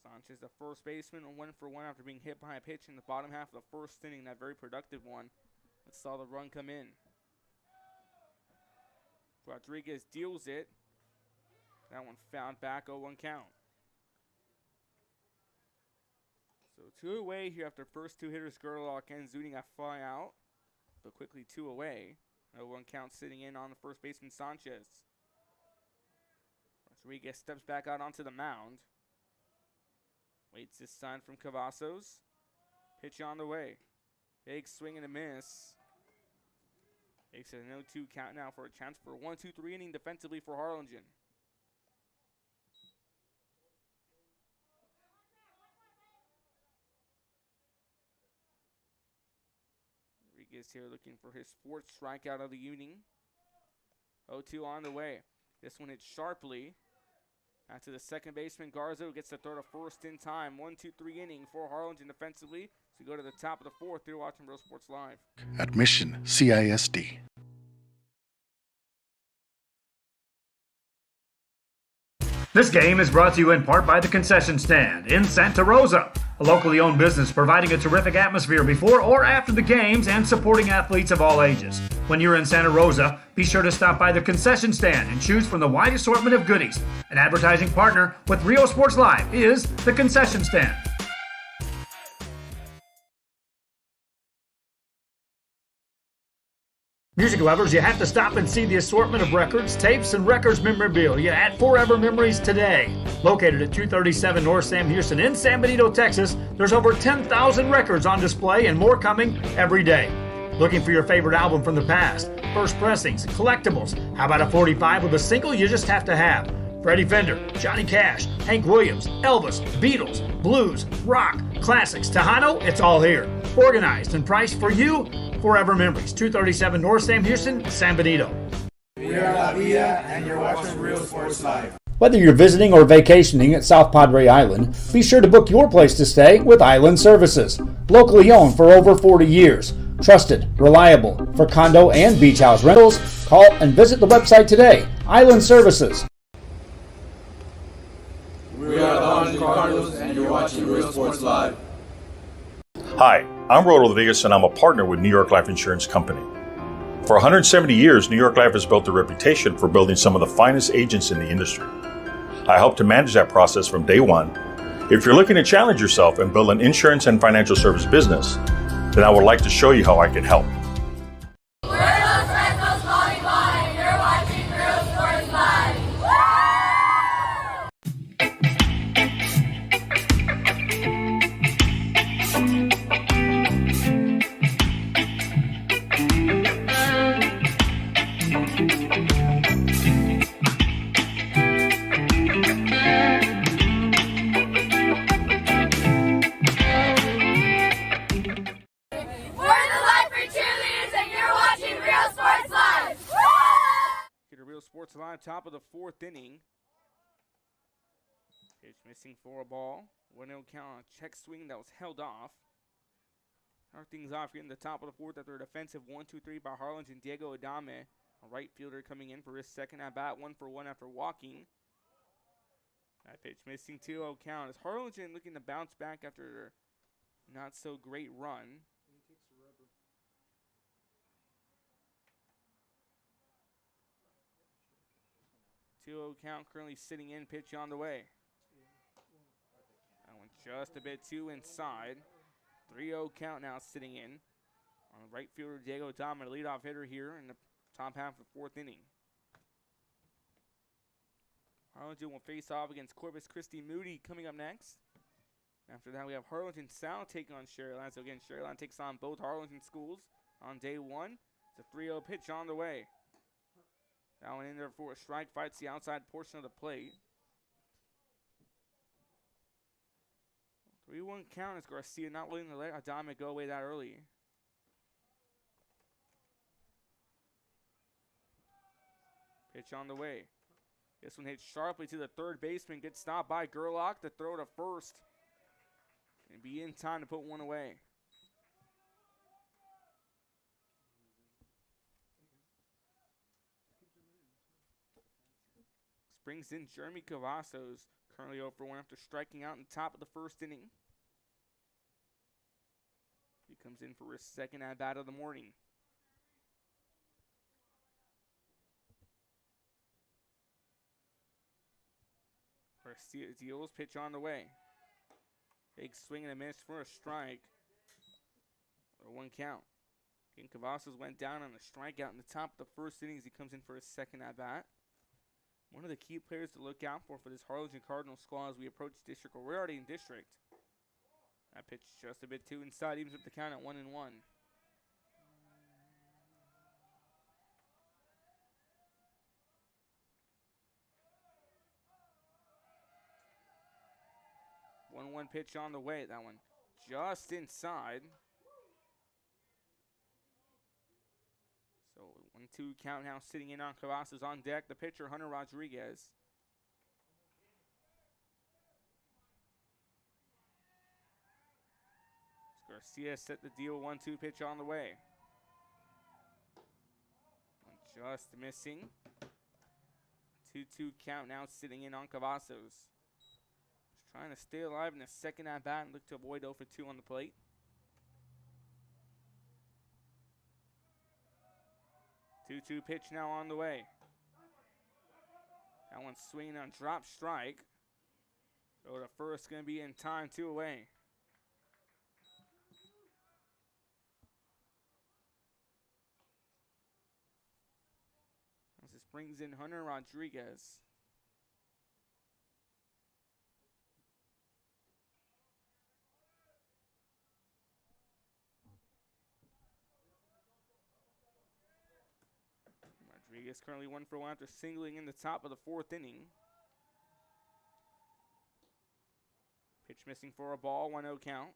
Sanchez, the first baseman, 1 for 1 after being hit by a pitch in the bottom half of the first inning. That very productive one. Let's saw the run come in. Rodriguez deals it. That one found back, 0-1 count. So 2 away here after first 2 hitters, Gerlach and Zuniga fly out. But quickly 2 away. 0-1 count sitting in on the first baseman, Sanchez. Rodriguez steps back out onto the mound. Waits this sign from Cavazos. Pitch on the way. Big swing and a miss. Makes it a 0-2 count now for a chance for a 1-2-3 inning defensively for Harlingen. Gonzalez here looking for his fourth strikeout of the evening. 0-2 on the way. This one hits sharply. After the second baseman, Garza gets to throw to first in time. 1-2-3 inning for Harlingen defensively. So we go to the top of the fourth. You're watching Real Sports Live. Admission CISD. This game is brought to you in part by the Concession Stand in Santa Rosa, a locally owned business providing a terrific atmosphere before or after the games and supporting athletes of all ages. When you're in Santa Rosa, be sure to stop by the Concession Stand and choose from the wide assortment of goodies. An advertising partner with Real Sports Live is the Concession Stand. Music lovers, you have to stop and see the assortment of records, tapes, and records memorabilia at Forever Memories today. Located at 237 North Sam Houston in San Benito, Texas, there's over 10,000 records on display and more coming every day. Looking for your favorite album from the past, first pressings, collectibles? How about a 45 with a single you just have to have? Freddie Fender, Johnny Cash, Hank Williams, Elvis, Beatles, blues, rock, classics, Tejano, it's all here. Organized and priced for you. Forever Memories, 237 North Sam Houston, San Benito. We are La Villa, and you're watching Real Sports Live. Whether you're visiting or vacationing at South Padre Island, be sure to book your place to stay with Island Services. Locally owned for over 40 years. Trusted, reliable for condo and beach house rentals. Call and visit the website today. Island Services. We are the Harlingen Cardinals, and you're watching Real Sports Live. Hi, I'm Rodo Rodriguez, and I'm a partner with New York Life Insurance Company. For 170 years, New York Life has built a reputation for building some of the finest agents in the industry. I help to manage that process from day one. If you're looking to challenge yourself and build an insurance and financial service business, then I would like to show you how I can help. We're Los Fresnos calling by, and you're watching Real Sports Live. Sports Live, top of the fourth inning. Pitch missing for a ball. 1-0 count on a check swing that was held off. Start things off here in the top of the fourth after a defensive 1-2-3 by Harlingen. Diego Adame, a right fielder, coming in for his second at bat, 1-for-1 after walking. That pitch missing, 2-0 count. As Harlingen looking to bounce back after their not so great run. 2-0 count, currently sitting in, pitch on the way. That one just a bit too inside. 3-0 count now sitting in. On the right fielder, Diego Adame, leadoff hitter here in the top half of the fourth inning. Harlingen will face off against Corpus Christi Moody coming up next. After that, we have Harlingen South taking on Sharyland. So again, Sharyland takes on both Harlingen schools on day one. It's a 3-0 pitch on the way. That one in there for a strike, fights the outside portion of the plate. 3-1 count as Garcia not willing to let Adame go away that early. Pitch on the way. This one hits sharply to the third baseman, gets stopped by Gerlach to throw to first. And be in time to put one away. Brings in Jeremy Cavazos, currently 0-for-1 after striking out in the top of the first inning. He comes in for his second at-bat of the morning. Garcia deals, pitch on the way. Big swing and a miss for a strike. Or 1 count. Again, Cavazos went down on a strikeout in the top of the first inning as he comes in for his second at-bat. One of the key players to look out for this Harlingen Cardinals squad as we approach district, or we're already in district. That pitch just a bit too inside, evens up the count at 1-1. 1-1 pitch on the way. That one just inside. 1-2 count now sitting in on Cavazos. On deck, the pitcher, Hunter Rodriguez. Garcia set the deal. 1-2 pitch on the way. Just missing. 2-2 count now sitting in on Cavazos. Just trying to stay alive in the second at bat and look to avoid 0 for 2 on the plate. Two pitch now on the way. That one's swinging on drop strike. So the first going to be in time, 2 away. As this brings in Hunter Rodriguez. Rodriguez currently 1 for 1 after singling in the top of the 4th inning. Pitch missing for a ball, 1-0 count.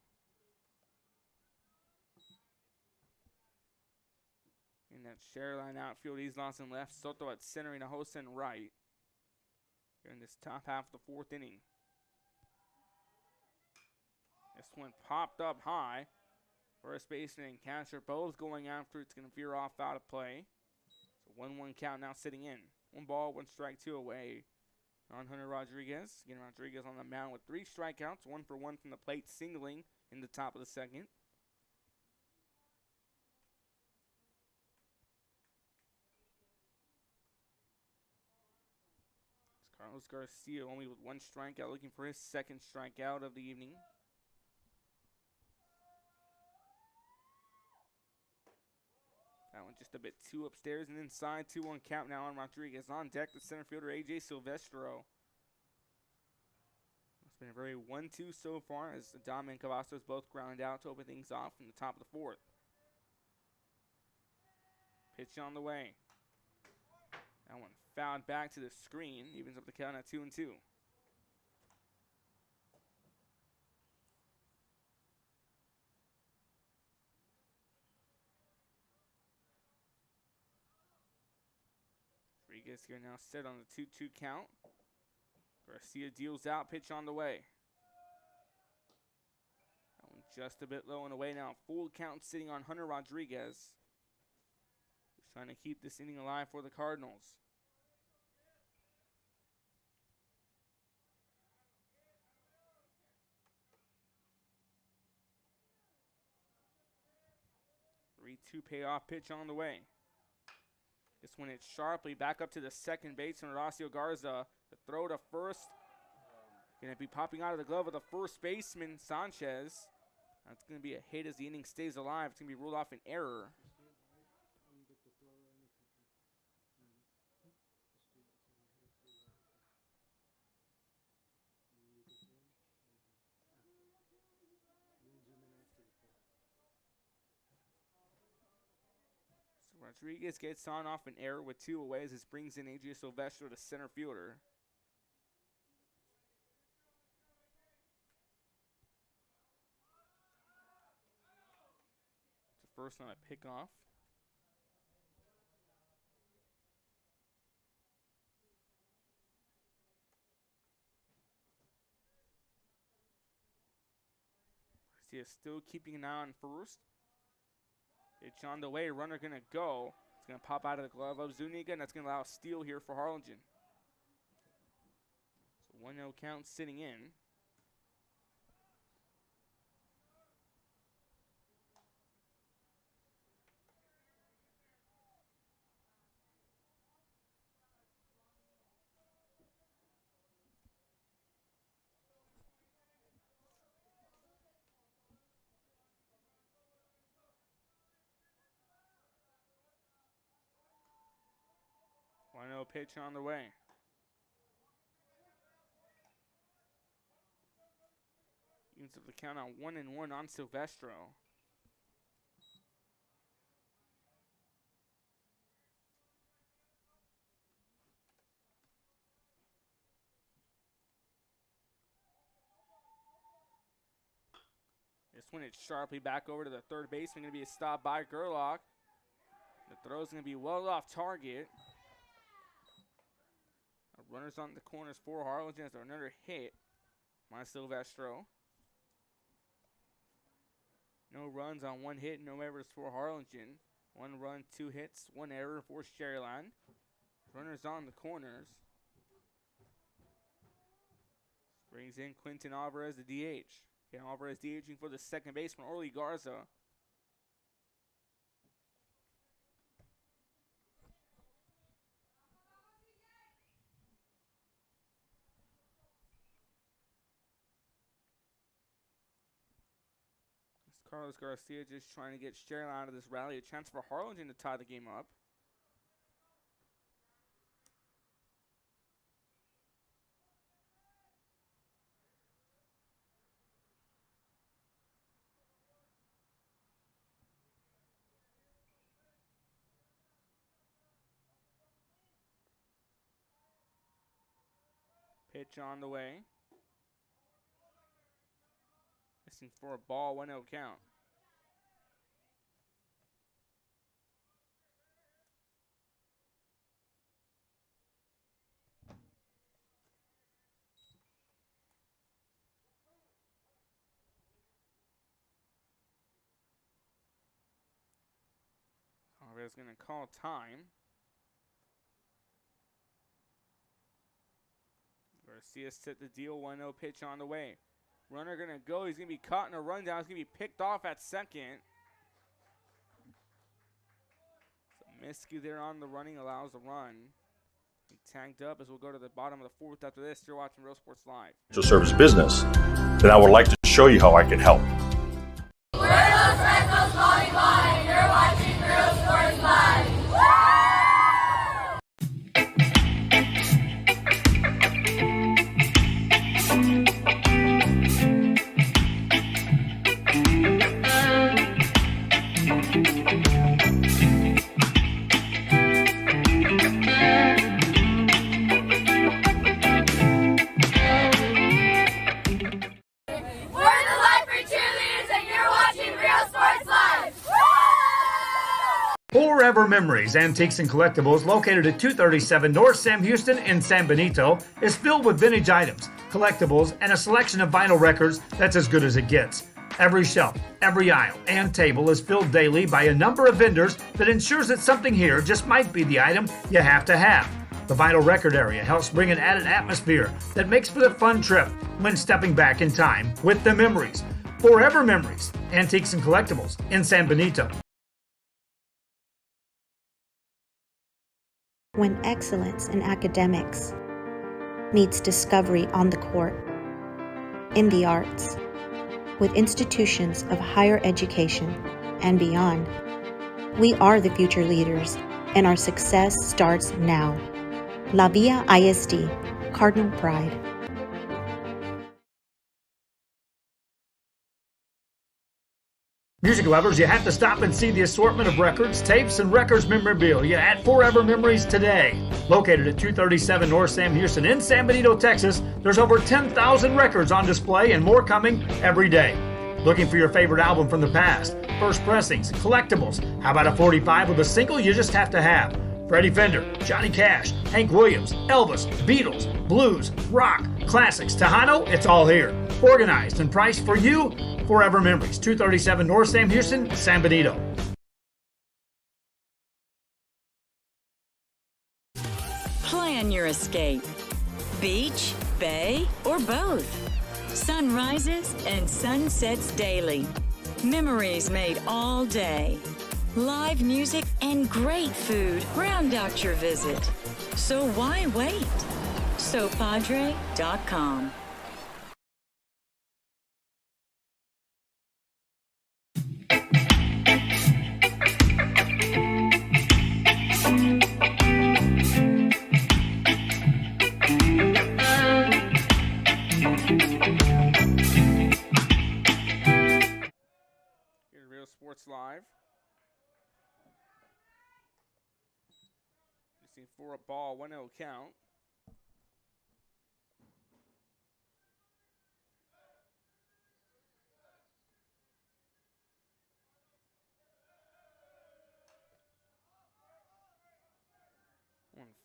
In that Sharyland outfield, he's lost in left. Soto at center and Ahosa in right. Here in this top half of the 4th inning. This one popped up high. First baseman and catcher both going after. It's going to veer off out of play. So 1-1 count now sitting in. 1 ball, 1 strike, 2 away on Hunter Rodriguez. Again, Rodriguez on the mound with 3 strikeouts. 1 for 1 from the plate, singling in the top of the 2nd. Carlos Garcia only with 1 strikeout, looking for his 2nd strikeout of the evening. That one just a bit too upstairs and inside. 2-1 count now on Rodriguez. On deck, the center fielder, A.J. Silvestro. It's been a very 1-2 so far as Adam and Cavazos both ground out to open things off in the top of the 4th. Pitch on the way. That one fouled back to the screen. Evens up the count at 2-2. Rodriguez here now set on the 2-2 count. Garcia deals out. Pitch on the way. That one just a bit low and away now. Full count sitting on Hunter Rodriguez. He's trying to keep this inning alive for the Cardinals. Three-two payoff pitch on the way. This one hits sharply back up to the second baseman, Horacio Garza. The throw to first. Going to be popping out of the glove of the first baseman, Sanchez. That's going to be a hit as the inning stays alive. It's going to be ruled off an error. So Rodriguez gets on off an error with 2 away as this brings in A.J. Silvestro, the center fielder. It's the first on a pickoff. Garcia still keeping an eye on first. Pitch on the way, runner going to go. It's going to pop out of the glove of Zuniga, and that's going to allow a steal here for Harlingen. So 1-0 count sitting in. One-0 pitch on the way. Evens up the count on 1-1 on Silvestro. This one hits sharply back over to the third baseman. Going to be a stop by Gerlach. The The throw's going to be well off target. Runners on the corners for Harlingen as another hit by Silvestro. No runs on one hit, no errors for Harlingen. 1 run, 2 hits, 1 error for Sharyland. Runners on the corners. Brings in Quinton Alvarez, the DH. Okay, Alvarez DHing for the second baseman, Orly Garza. Carlos Garcia just trying to get Sharyland out of this rally. A chance for Harlingen to tie the game up. Pitch on the way. Missing for a ball, 1-0 count. Alvarez going to call time. Garcia set the deal, 1-0 pitch on the way. Runner going to go. He's going to be caught in a rundown. He's going to be picked off at second. So Miskey there on the running allows the run. He tagged up as we'll go to the bottom of the fourth after this. You're watching Real Sports Live. Service business, then I would like to show you how I can help. We're those Fresno's calling by. You're watching Real Sports Live. Forever Memories, Antiques and Collectibles, located at 237 North Sam Houston in San Benito, is filled with vintage items, collectibles, and a selection of vinyl records that's as good as it gets. Every shelf, every aisle, and table is filled daily by a number of vendors that ensures that something here just might be the item you have to have. The vinyl record area helps bring an added atmosphere that makes for a fun trip when stepping back in time with the memories. Forever Memories, Antiques and Collectibles in San Benito. When excellence in academics meets discovery on the court, in the arts, with institutions of higher education and beyond, we are the future leaders, and our success starts now. La Villa ISD, Cardinal Pride. Music lovers, you have to stop and see the assortment of records, tapes, and records memorabilia at Forever Memories today. Located at 237 North Sam Houston in San Benito, Texas, there's over 10,000 records on display and more coming every day. Looking for your favorite album from the past, first pressings, collectibles, how about a 45 with a single you just have to have? Freddie Fender, Johnny Cash, Hank Williams, Elvis, Beatles, blues, rock, classics, Tejano, it's all here. Organized and priced for you. Forever Memories, 237 North Sam Houston, San Benito. Plan your escape. Beach, bay, or both. Sunrises and sunsets daily. Memories made all day. Live music and great food round out your visit. So why wait? SoPadre.com. Real Sports Live. You see for a ball, 1-0 count.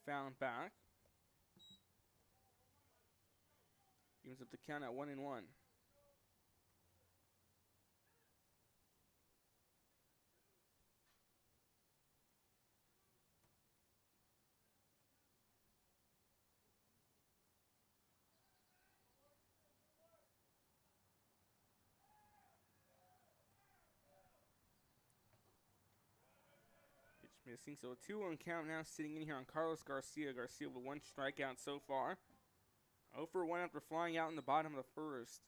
found back. Evens up the count at 1-1. Missing, so a 2-1 count now sitting in here on Carlos Garcia. Garcia with 1 strikeout so far. 0 for 1 after flying out in the bottom of the first.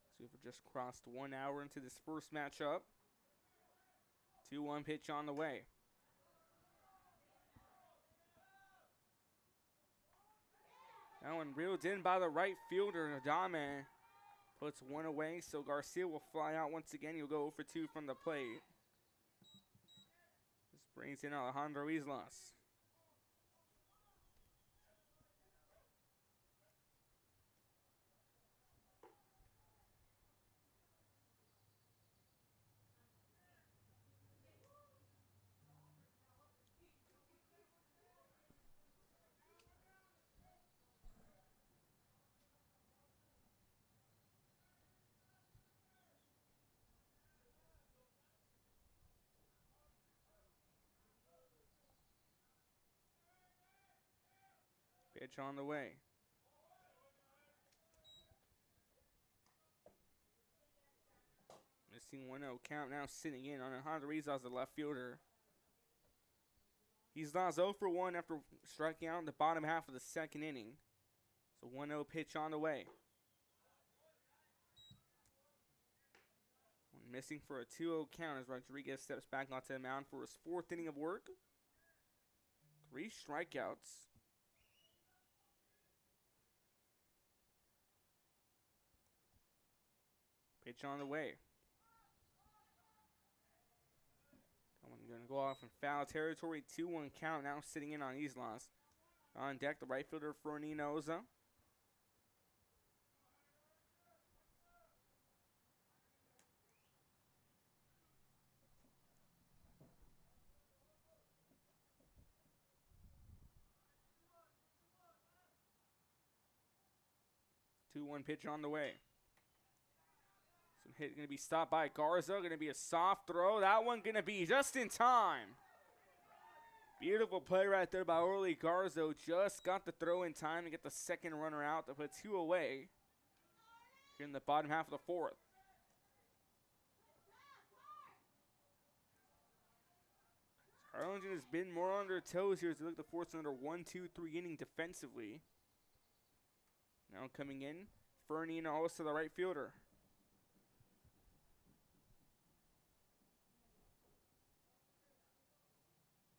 So we've just crossed 1 hour into this first matchup. 2-1 pitch on the way. That one reeled in by the right fielder, Adame. Puts 1 away, so Garcia will fly out once again. He'll go 0 for 2 from the plate. This brings in Alejandro Islas. Pitch on the way. Missing 1-0 count now sitting in on Alejandro Islas, the left fielder. Islas 0 for 1 after striking out in the bottom half of the second inning. So 1-0 pitch on the way. Missing for a 2-0 count as Rodriguez steps back onto the mound for his 4th inning of work. 3 strikeouts. Pitch on the way. That one going to go off in foul territory. 2-1 count now sitting in on Islas. On deck, the right fielder, Fernando Oza. Two-one pitch on the way. Some hit going to be stopped by Garza. Going to be a soft throw. That one going to be just in time. Beautiful play right there by Orly Garza. Just got the throw in time to get the second runner out to put 2 away here in the bottom half of the 4th. Harlingen has been more on their toes here as they look to force another 1-2-3 inning defensively. Now coming in, Fernie and also the right fielder.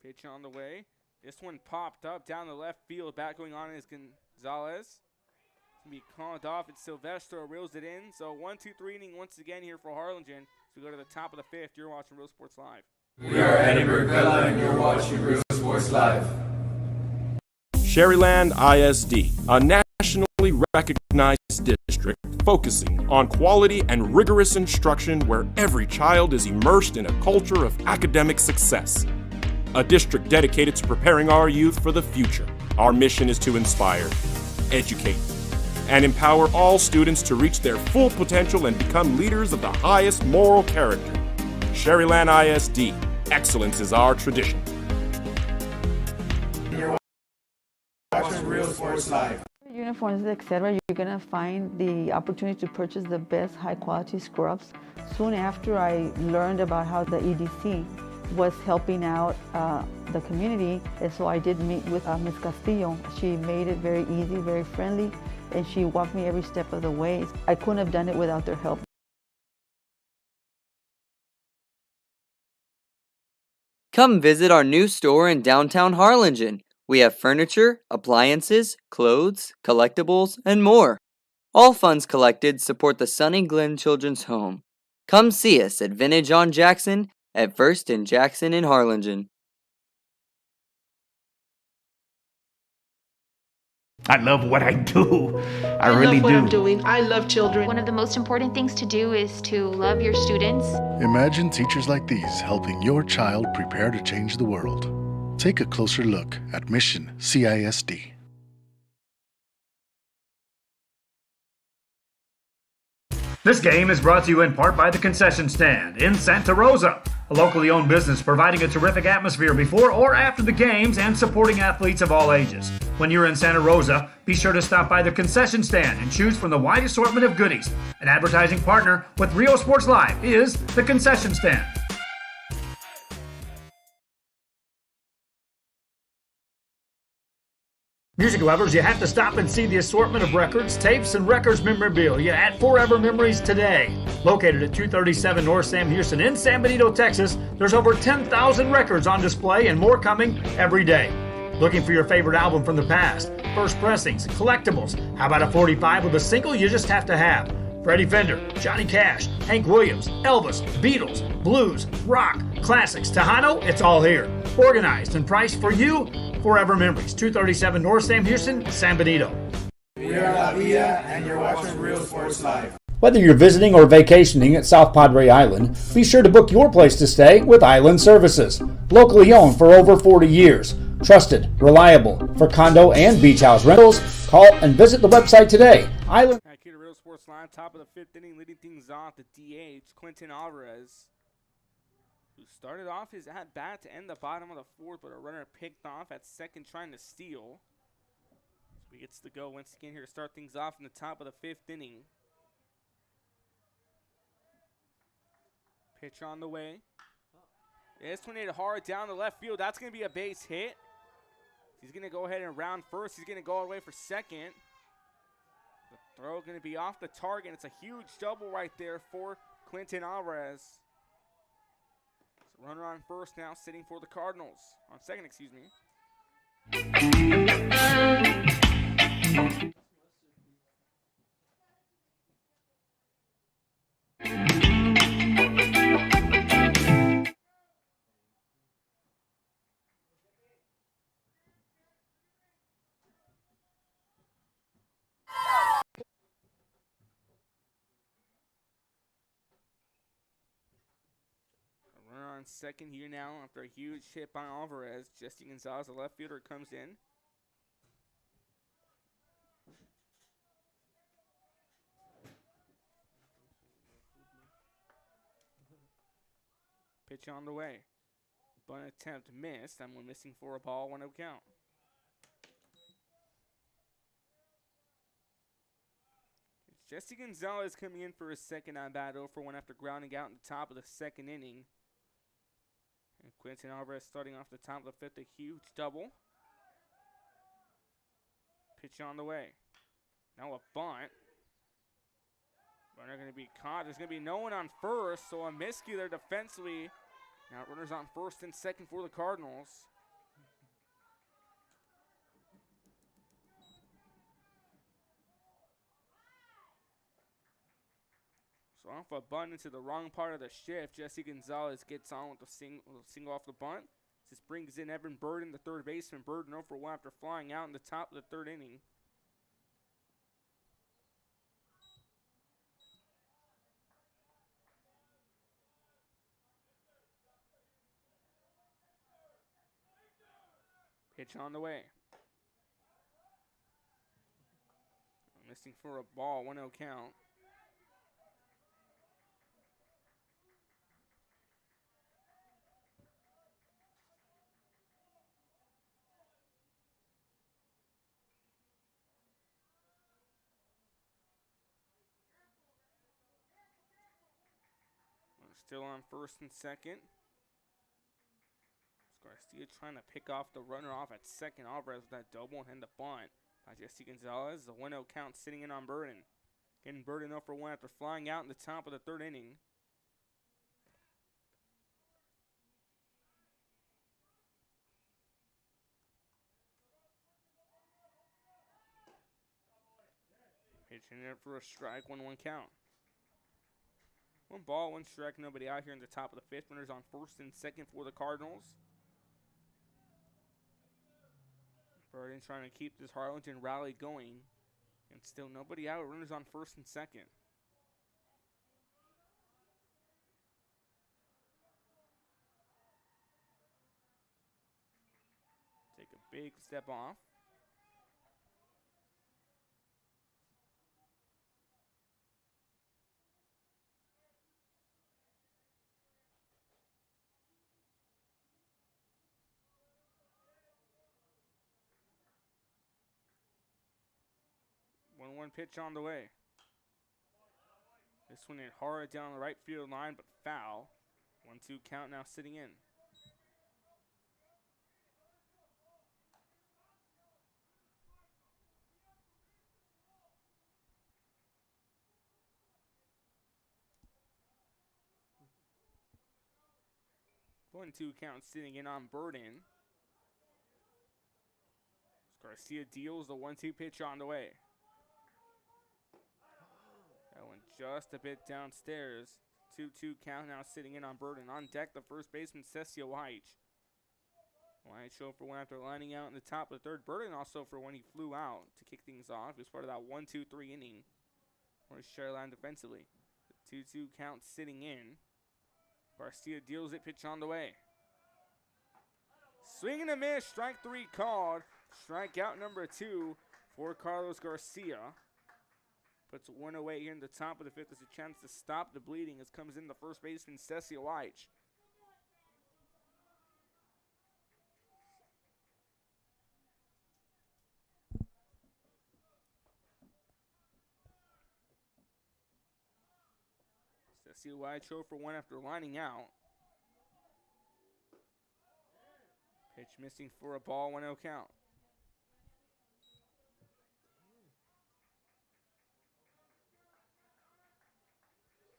Pitch on the way. This one popped up down the left field. Back going on is Gonzalez. It's going to be called off. It's Silvestro reels it in. So 1-2-3 inning once again here for Harlingen. So we go to the top of the 5th. You're watching Real Sports Live. We are Edinburgh Bella and you're watching Real Sports Live. Sharyland ISD, a nationally recognized district focusing on quality and rigorous instruction where every child is immersed in a culture of academic success. A district dedicated to preparing our youth for the future. Our mission is to inspire, educate, and empower all students to reach their full potential and become leaders of the highest moral character. Sharyland ISD, excellence is our tradition. You're watching Real Sports Live. Uniforms, etc., you're going to find the opportunity to purchase the best high-quality scrubs. Soon after I learned about how the EDC was helping out the community, and so I did meet with Ms. Castillo. She made it very easy, very friendly, and she walked me every step of the way. I couldn't have done it without their help. Come visit our new store in downtown Harlingen. We have furniture, appliances, clothes, collectibles, and more. All funds collected support the Sunny Glen Children's Home. Come see us at Vintage on Jackson at First and Jackson in Harlingen. I love what I do. I really love what do. I'm doing. I love children. One of the most important things to do is to love your students. Imagine teachers like these helping your child prepare to change the world. Take a closer look at Mission CISD. This game is brought to you in part by the Concession Stand in Santa Rosa, a locally owned business providing a terrific atmosphere before or after the games and supporting athletes of all ages. When you're in Santa Rosa, be sure to stop by the Concession Stand and choose from the wide assortment of goodies. An advertising partner with Rio Sports Live is the Concession Stand. Music lovers, you have to stop and see the assortment of records, tapes, and records memorabilia at Forever Memories today. Located at 237 North Sam Houston in San Benito, Texas, there's over 10,000 records on display and more coming every day. Looking for your favorite album from the past, first pressings, collectibles? How about a 45 with a single you just have to have? Freddie Fender, Johnny Cash, Hank Williams, Elvis, Beatles, blues, rock, classics, Tejano, it's all here. Organized and priced for you. Forever Memories, 237 North Sam Houston, San Benito. We are La Vida, and you're watching Real Sports Live. Whether you're visiting or vacationing at South Padre Island, be sure to book your place to stay with Island Services. Locally owned for over 40 years. Trusted, reliable for condo and beach house rentals. Call and visit the website today. Island. Back here to Real Sports Live, top of the fifth inning, leading things off, the DH, Quentin Alvarez, who started off his at-bat to end the bottom of the fourth, but a runner picked off at second trying to steal. So he gets to go once again here to start things off in the top of the fifth inning. Pitch on the way. This one hit hard down the left field. That's going to be a base hit. He's going to go ahead and round first. He's going to go all the way for second. The throw going to be off the target. It's a huge double right there for Quentin Alvarez. So runner on first now, sitting for the Cardinals. On second, excuse me. Runner on second here now after a huge hit by Alvarez. Jesse Gonzalez, the left fielder, comes in. Pitch on the way. Bunt attempt missed. And we're missing for a ball, 1-0 count. It's Jesse Gonzalez coming in for his second at-bat, 0 for 1 after grounding out in the top of the second inning. And Quentin Alvarez starting off the top of the fifth, a huge double. Pitch on the way. Now a bunt. Runner going to be caught. There's going to be no one on first, so a miscue there defensively. Now runners on first and second for the Cardinals. So off a bunt into the wrong part of the shift, Jesse Gonzalez gets on with a single off the bunt. This brings in Evan Burden, the third baseman. Burden 0 for 1 after flying out in the top of the third inning. Pitch on the way. Missing for a ball, 1-0 count. Still on first and second. Garcia trying to pick off the runner off at second. Alvarez with that double and the bunt by Jesse Gonzalez. The 1-0 count sitting in on Burden. Getting Burden 0 for 1 after flying out in the top of the third inning. Pitching it for a strike, 1-1 count. 1 ball, 1 strike, nobody out here in the top of the fifth. Runners on first and second for the Cardinals. Burden trying to keep this Harlingen rally going. And still nobody out. Runners on first and second. Take a big step off. One pitch on the way. This one hit hard down the right field line, but foul. 1-2 count now sitting in. One, 2 count sitting in on Burden. Garcia deals the 1-2 pitch on the way. That one just a bit downstairs. 2-2 count now sitting in on Burden. On deck, the first baseman, Cecil White. White showed for one after lining out in the top of the third. Burden also for when he flew out to kick things off. He was part of that 1-2-3 inning for Sharyland defensively. The 2-2 count sitting in. Garcia deals it, pitch on the way. Swing and a miss, strike 3 called. Strikeout number 2 for Carlos Garcia. Puts one away here in the top of the fifth. There's a chance to stop the bleeding as comes in the first baseman, Cecil White. Cecil White showed for one after lining out. Pitch missing for a ball, 1-0 count.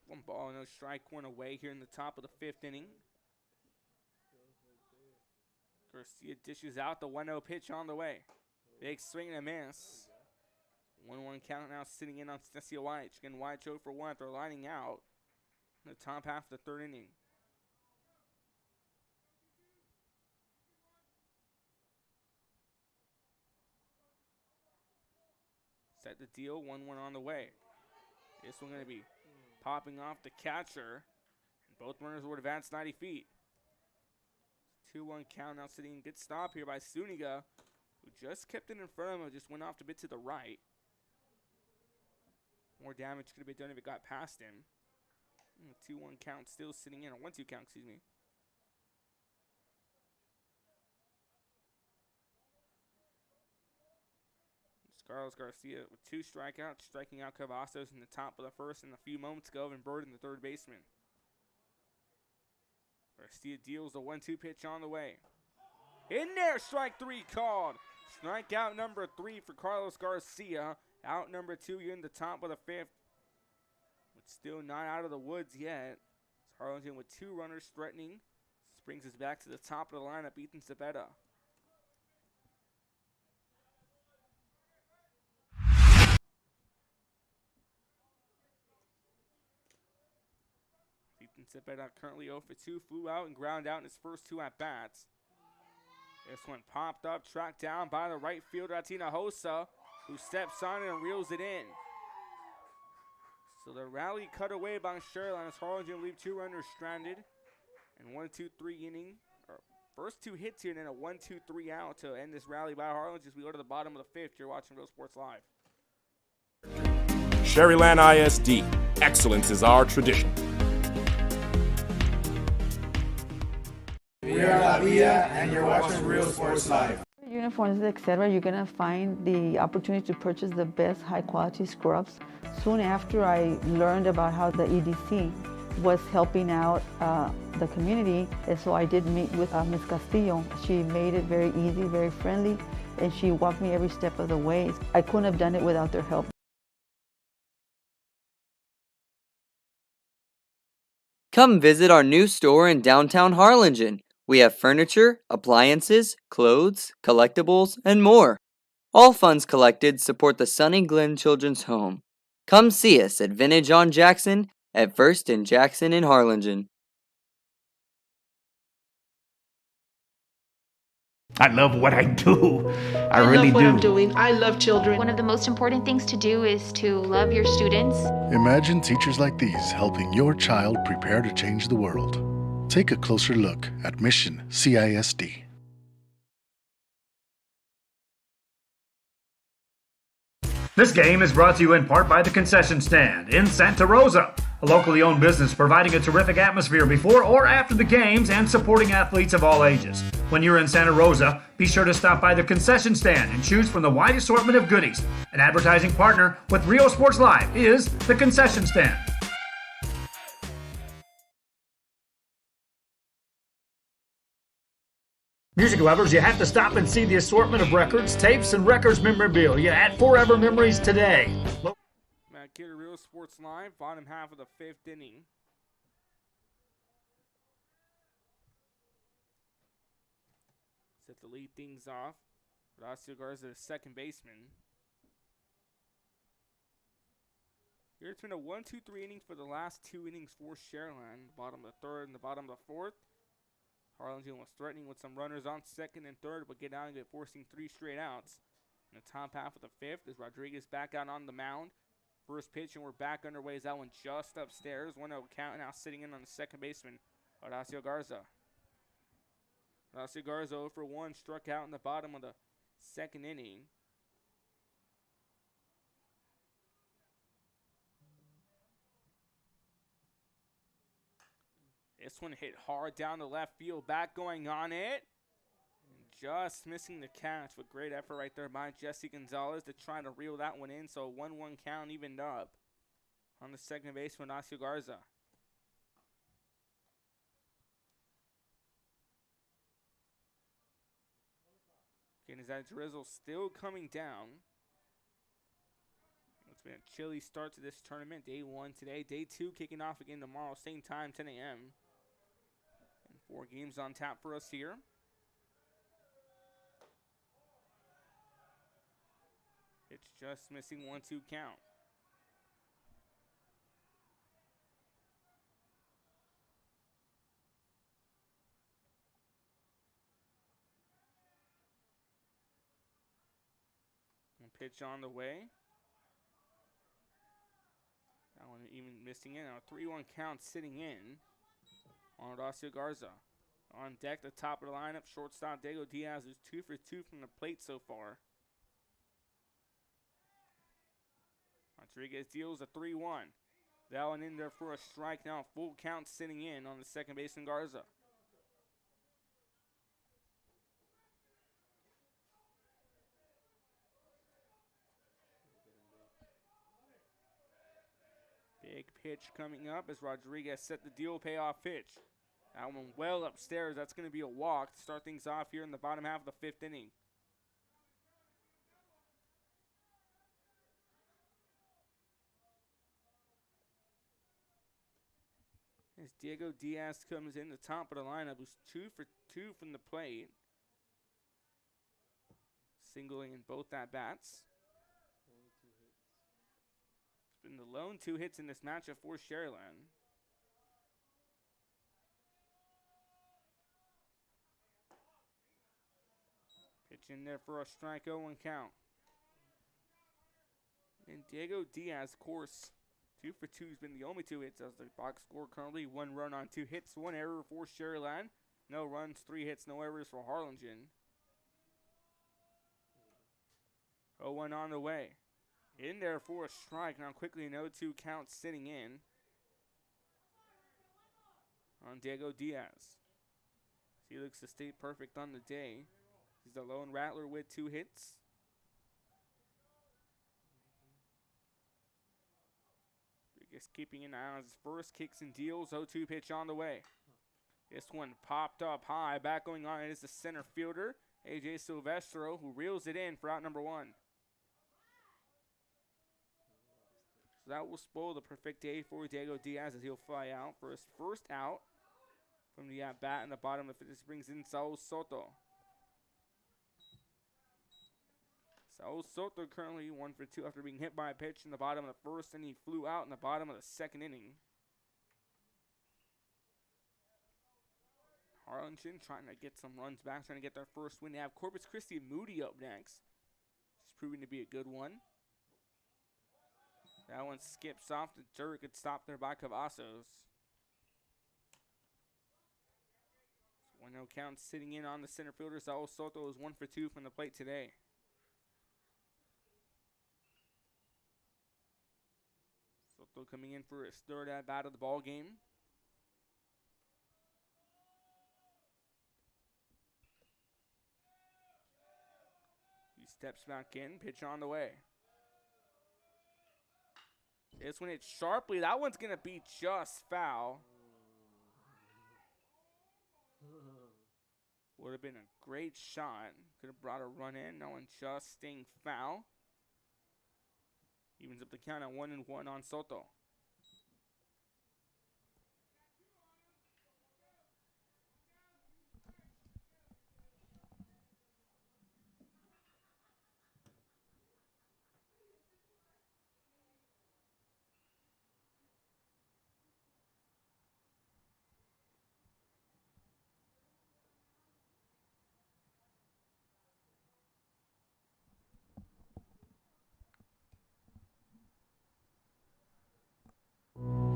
One ball, no strike, one away here in the top of the fifth inning. Garcia dishes out the 1-0 pitch on the way. Big swing and a miss. 1-1 count now sitting in on Cecil White. Again, White showed for one after lining out in the top half of the third inning. Set the deal, 1-1 on the way. This one going to be popping off the catcher. And both runners would advance 90 feet. 2-1 count now sitting. Good stop here by Suniga, who just kept it in front of him. Just went off a bit to the right. More damage could have been done if it got past him. 2-1 count still sitting in. A 1-2 count, excuse me. Carlos Garcia with 2 strikeouts, striking out Cavazos in the top of the first and a few moments ago, and Burden, the third baseman. Garcia deals the 1-2 pitch on the way. In there, strike 3 called. Strikeout number 3 for Carlos Garcia. Out number 2 here in the top of the fifth. But still not out of the woods yet. It's Harlingen with 2 runners threatening. This brings us back to the top of the lineup, Ethan Cepeda. Cepeda currently 0 for 2, flew out and ground out in his first 2 at-bats. This one popped up, tracked down by the right fielder, Atina Hosa, who steps on it and reels it in. So the rally cut away by Sharyland as Harlingen leave 2 runners stranded. And 1-2-3 inning, or first 2 hits here and then a 1-2-3 out to end this rally by Harlingen as we go to the bottom of the 5th. You're watching Real Sports Live. Sharyland ISD. Excellence is our tradition. We are La Villa, and you're watching Real Sports Live. Uniforms, etc., you're going to find the opportunity to purchase the best high-quality scrubs. Soon after I learned about how the EDC was helping out the community, and so I did meet with Ms. Castillo. She made it very easy, very friendly, and she walked me every step of the way. I couldn't have done it without their help. Come visit our new store in downtown Harlingen. We have furniture, appliances, clothes, collectibles, and more. All funds collected support the Sunny Glen Children's Home. Come see us at Vintage on Jackson at First and Jackson in Harlingen. I love what I do. I really love what do. I'm doing. I love children. One of the most important things to do is to love your students. Imagine teachers like these helping your child prepare to change the world. Take a closer look at Mission CISD. This game is brought to you in part by the Concession Stand in Santa Rosa, a locally owned business providing a terrific atmosphere before or after the games and supporting athletes of all ages. When you're in Santa Rosa, be sure to stop by the Concession Stand and choose from the wide assortment of goodies. An advertising partner with Rio Sports Live is the Concession Stand. Music lovers, you have to stop and see the assortment of records, tapes, and records memorabilia at Forever Memories today. Matt Kidder, Real Sports Live, bottom half of the 5th inning. Set to lead things off. Horacio Garza, the second baseman. Here it's been a 1-2-3 inning for the last 2 innings for Sharyland. Bottom of the 3rd and the bottom of the 4th. Harlingen was threatening with some runners on 2nd and 3rd, but get out and get forcing 3 straight outs. In the top half of the 5th is Rodriguez back out on the mound. First pitch, and we're back underway. Is that one just upstairs? 1-0 count, now sitting in on the second baseman, Horacio Garza. Horacio Garza 0 for 1, struck out in the bottom of the 2nd inning. This one hit hard down the left field, back going on it. And just missing the catch, with great effort right there by Jesse Gonzalez to try to reel that one in. So 1-1 count evened up on the second baseman, Horacio Garza. Again, is that drizzle still coming down? It's been a chilly start to this tournament. Day 1 today, day 2 kicking off again tomorrow, same time, 10 a.m. 4 games on tap for us here. It's just missing 1-2 count. And pitch on the way. That one even missing it. Now 3-1 count sitting in on Horacio Garza. On deck, the top of the lineup, shortstop Diego Diaz, who's 2 for 2 from the plate so far. Rodriguez deals a 3-1. That one in there for a strike. Now full count sitting in on the second baseman Garza. Big pitch coming up as Rodriguez set the deal payoff pitch. That one well upstairs. That's going to be a walk to start things off here in the bottom half of the 5th inning. As Diego Diaz comes in the top of the lineup, who's 2 for 2 from the plate. Singling in both at-bats. It's been the lone 2 hits in this matchup for Sharyland. Pitch in there for a strike, 0-1 count. And Diego Diaz, of course, 2 for 2 has been the only 2 hits as the box score currently. 1 run on 2 hits, 1 error for Sharyland. No runs, 3 hits, no errors for Harlingen. 0-1 on the way. In there for a strike. Now quickly an 0-2 count sitting in on Diego Diaz. He looks to stay perfect on the day. He's the lone rattler with 2 hits. Just keeping an eye on his first, kicks and deals. 0-2 pitch on the way. This one popped up high. Back going on it is the center fielder, AJ Silvestro, who reels it in for out number 1. So that will spoil the perfect day for Diego Diaz as he'll fly out for his first out from the at-bat in the bottom of the 5th. This brings in Saul Soto. Saul Soto currently 1 for 2 after being hit by a pitch in the bottom of the 1st, and he flew out in the bottom of the 2nd inning. Harlingen trying to get some runs back, trying to get their first win. They have Corpus Christi Moody up next. It's proving to be a good one. That one skips off. The Dirt could stop there by Cavazos. 1-0 count sitting in on the center fielder. Saul Soto is 1 for 2 from the plate today. Soto coming in for his third at bat of the ball game. He steps back in, pitch on the way. This one hits sharply. That one's going to be just foul. Would have been a great shot. Could have brought a run in. That one just staying foul. Evens up the count at 1-1 on Soto.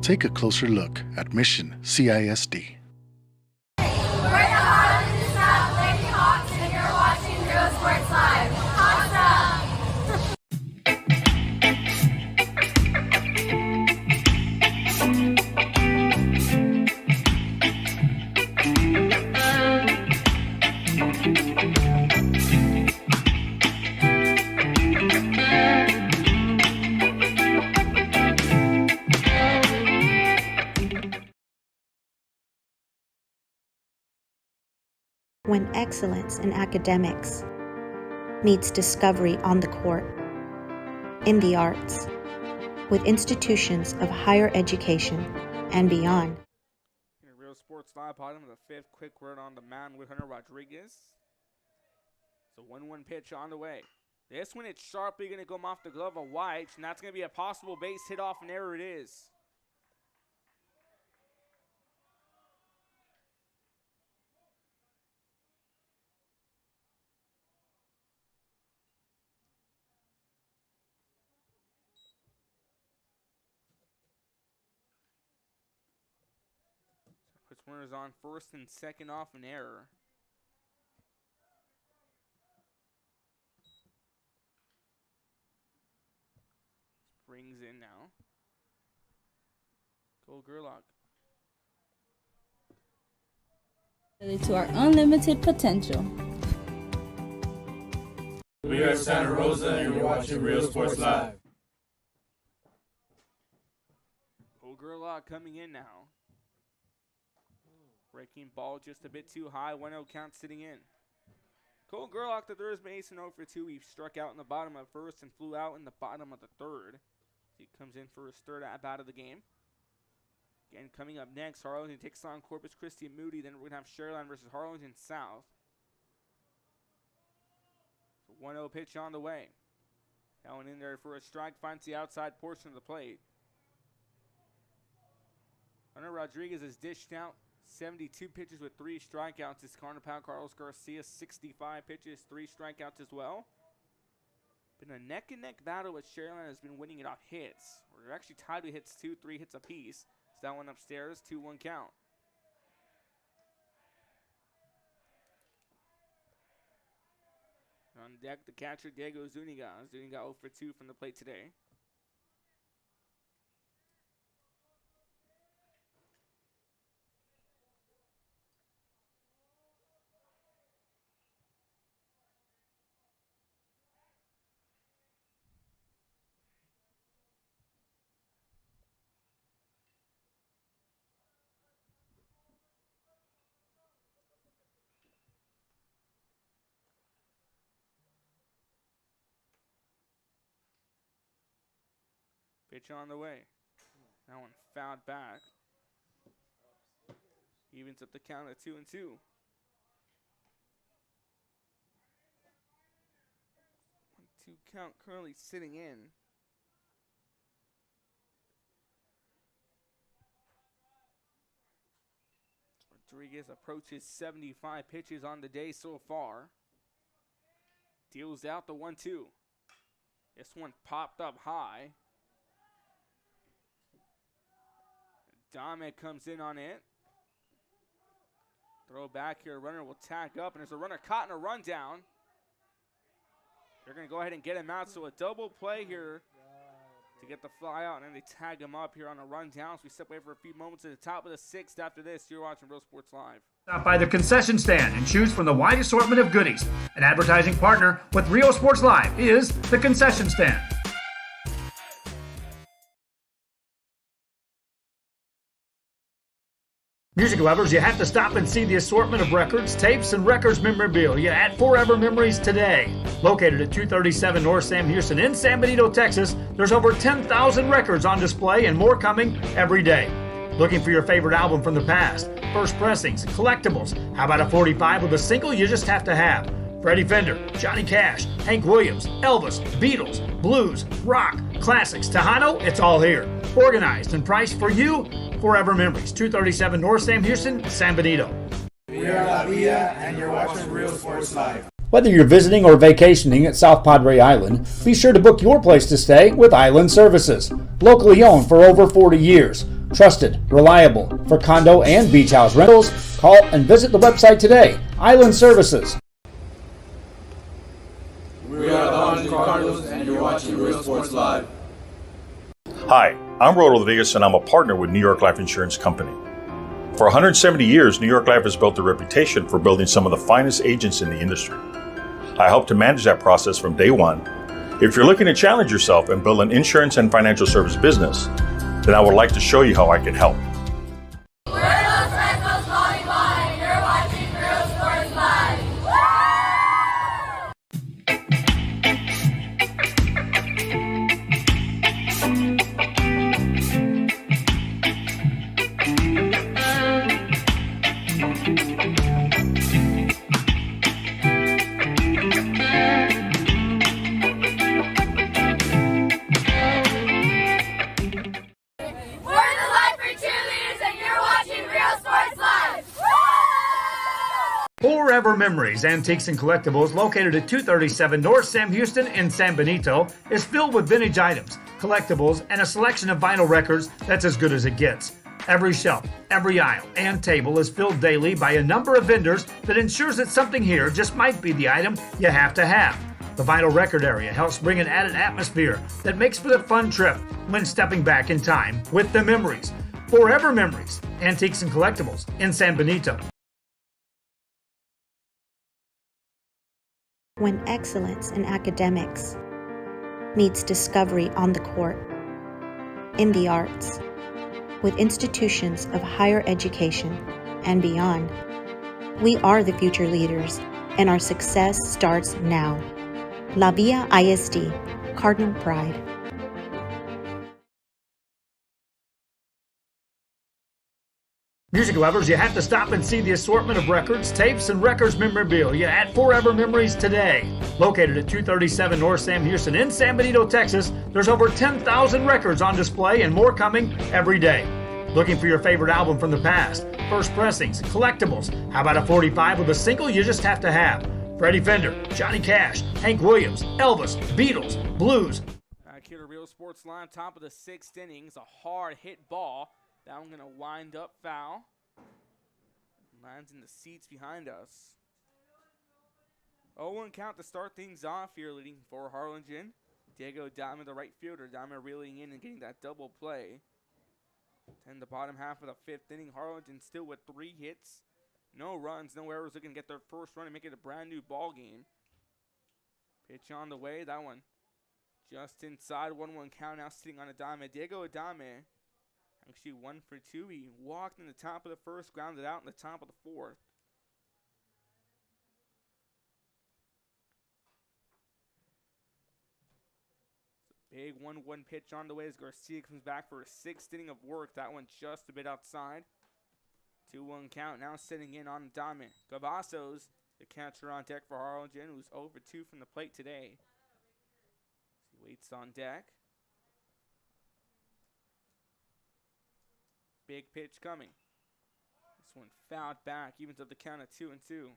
Take a closer look at Mission CISD. We're the Harlingen South Lady Hawks, and you're watching Real Sports Live. Hawks up! When excellence in academics meets discovery on the court, in the arts, with institutions of higher education and beyond. Real Sports Live, bottom of the 5th. Quick word on the mound with Hunter Rodriguez. So 1-1 pitch on the way. This one, it's sharply going to come off the glove of White, and that's going to be a possible base hit off an error. It is. Puts runners on first and second off an error. Brings in now. Cole Gerlach. To our unlimited potential. We are Santa Rosa, and you're watching Real Sports Live. Cole Gerlach coming in now. Breaking ball just a bit too high. 1-0 count sitting in. Cole Gerlach, the third baseman, 0 for 2. He struck out in the bottom of first and flew out in the bottom of the third. He comes in for his third at-bat of the game. Again, coming up next, Harlingen takes on Corpus Christi and Moody. Then we're going to have Sharyland versus Harlingen South. So 1-0 pitch on the way. That one in there for a strike. Finds the outside portion of the plate. Hunter Rodriguez has dished out 72 pitches with 3 strikeouts. His counterpart Carlos Garcia, 65 pitches, 3 strikeouts as well. Been a neck-and-neck battle, but Sharyland has been winning it off hits. We're actually tied with hits, 3 hits apiece. So that one upstairs, 2-1 count. On deck, the catcher, Diego Zuniga. Zuniga 0 for 2 from the plate today. Pitch on the way. That one fouled back. Evens up the count at 2-2. 1-2 count currently sitting in. Rodriguez approaches 75 pitches on the day so far. Deals out the 1-2. This one popped up high. Dame comes in on it. Throw back here, runner will tag up, and there's a runner caught in a rundown. They're going to go ahead and get him out, so a double play here to get the fly out, and then they tag him up here on a rundown. So we step away for a few moments at the top of the sixth. After this, you're watching Real Sports Live. Stop by the concession stand and choose from the wide assortment of goodies. An advertising partner with Real Sports Live is the concession stand. Music lovers, you have to stop and see the assortment of records, tapes, and records memorabilia at Forever Memories today. Located at 237 North Sam Houston in San Benito, Texas, there's over 10,000 records on display and more coming every day. Looking for your favorite album from the past, first pressings, collectibles. How about a 45 with a single you just have to have? Freddie Fender, Johnny Cash, Hank Williams, Elvis, Beatles, blues, rock, classics, Tejano, it's all here. Organized and priced for you. Forever Memories, 237 North Sam Houston, San Benito. We are La Villa, and you're watching Real Sports Live. Whether you're visiting or vacationing at South Padre Island, be sure to book your place to stay with Island Services. Locally owned for over 40 years. Trusted, reliable. For condo and beach house rentals, call and visit the website today. Island Services. We are the Harlingen Cardinals, and you're watching Real Sports Live. Hi, I'm Rodolfo Vegas, and I'm a partner with New York Life Insurance Company. For 170 years, New York Life has built a reputation for building some of the finest agents in the industry. I help to manage that process from day one. If you're looking to challenge yourself and build an insurance and financial service business, then I would like to show you how I can help. We're Los Fresnos Volleyball, and you're watching Real Sports Live. We're the Life for Cheerleaders, and you're watching Real Sports Live. Forever Memories, Antiques and Collectibles, located at 237 North Sam Houston in San Benito, is filled with vintage items, collectibles, and a selection of vinyl records that's as good as it gets. Every shelf, every aisle, and table is filled daily by a number of vendors that ensures that something here just might be the item you have to have. The vinyl record area helps bring an added atmosphere that makes for the fun trip when stepping back in time with the memories. Forever Memories, Antiques and Collectibles in San Benito. When excellence in academics meets discovery on the court, in the arts, with institutions of higher education and beyond, we are the future leaders, and our success starts now. La Villa ISD, Cardinal Pride. Music lovers, you have to stop and see the assortment of records, tapes, and records memorabilia at Forever Memories today. Located at 237 North Sam Houston in San Benito, Texas, there's over 10,000 records on display and more coming every day. Looking for your favorite album from the past, first pressings, collectibles. How about a 45 with a single you just have to have? Freddie Fender, Johnny Cash, Hank Williams, Elvis, Beatles, blues. Back here to Real Sports Live, top of the sixth innings, a hard hit ball. That one gonna wind up foul. Lands in the seats behind us. 0-1 count to start things off here, leading for Harlingen. Diego Dame, the right fielder. Dame reeling in and getting that double play. And the bottom half of the fifth inning, Harlingen still with 3 hits. No runs, no errors. Looking to get their first run and make it a brand new ball game. Pitch on the way. That one just inside. 1-1 count now sitting on Adame. Diego Adame actually 1 for 2. He walked in the top of the first, grounded out in the top of the fourth. Big 1-1 pitch on the way as Garcia comes back for a 6th inning of work. That one just a bit outside. 2-1 count now sitting in on Dame. Cavazos, the catcher on deck for Harlingen, who's 0 for 2 from the plate today. He waits on deck. Big pitch coming. This one fouled back, evens up the count at 2-2.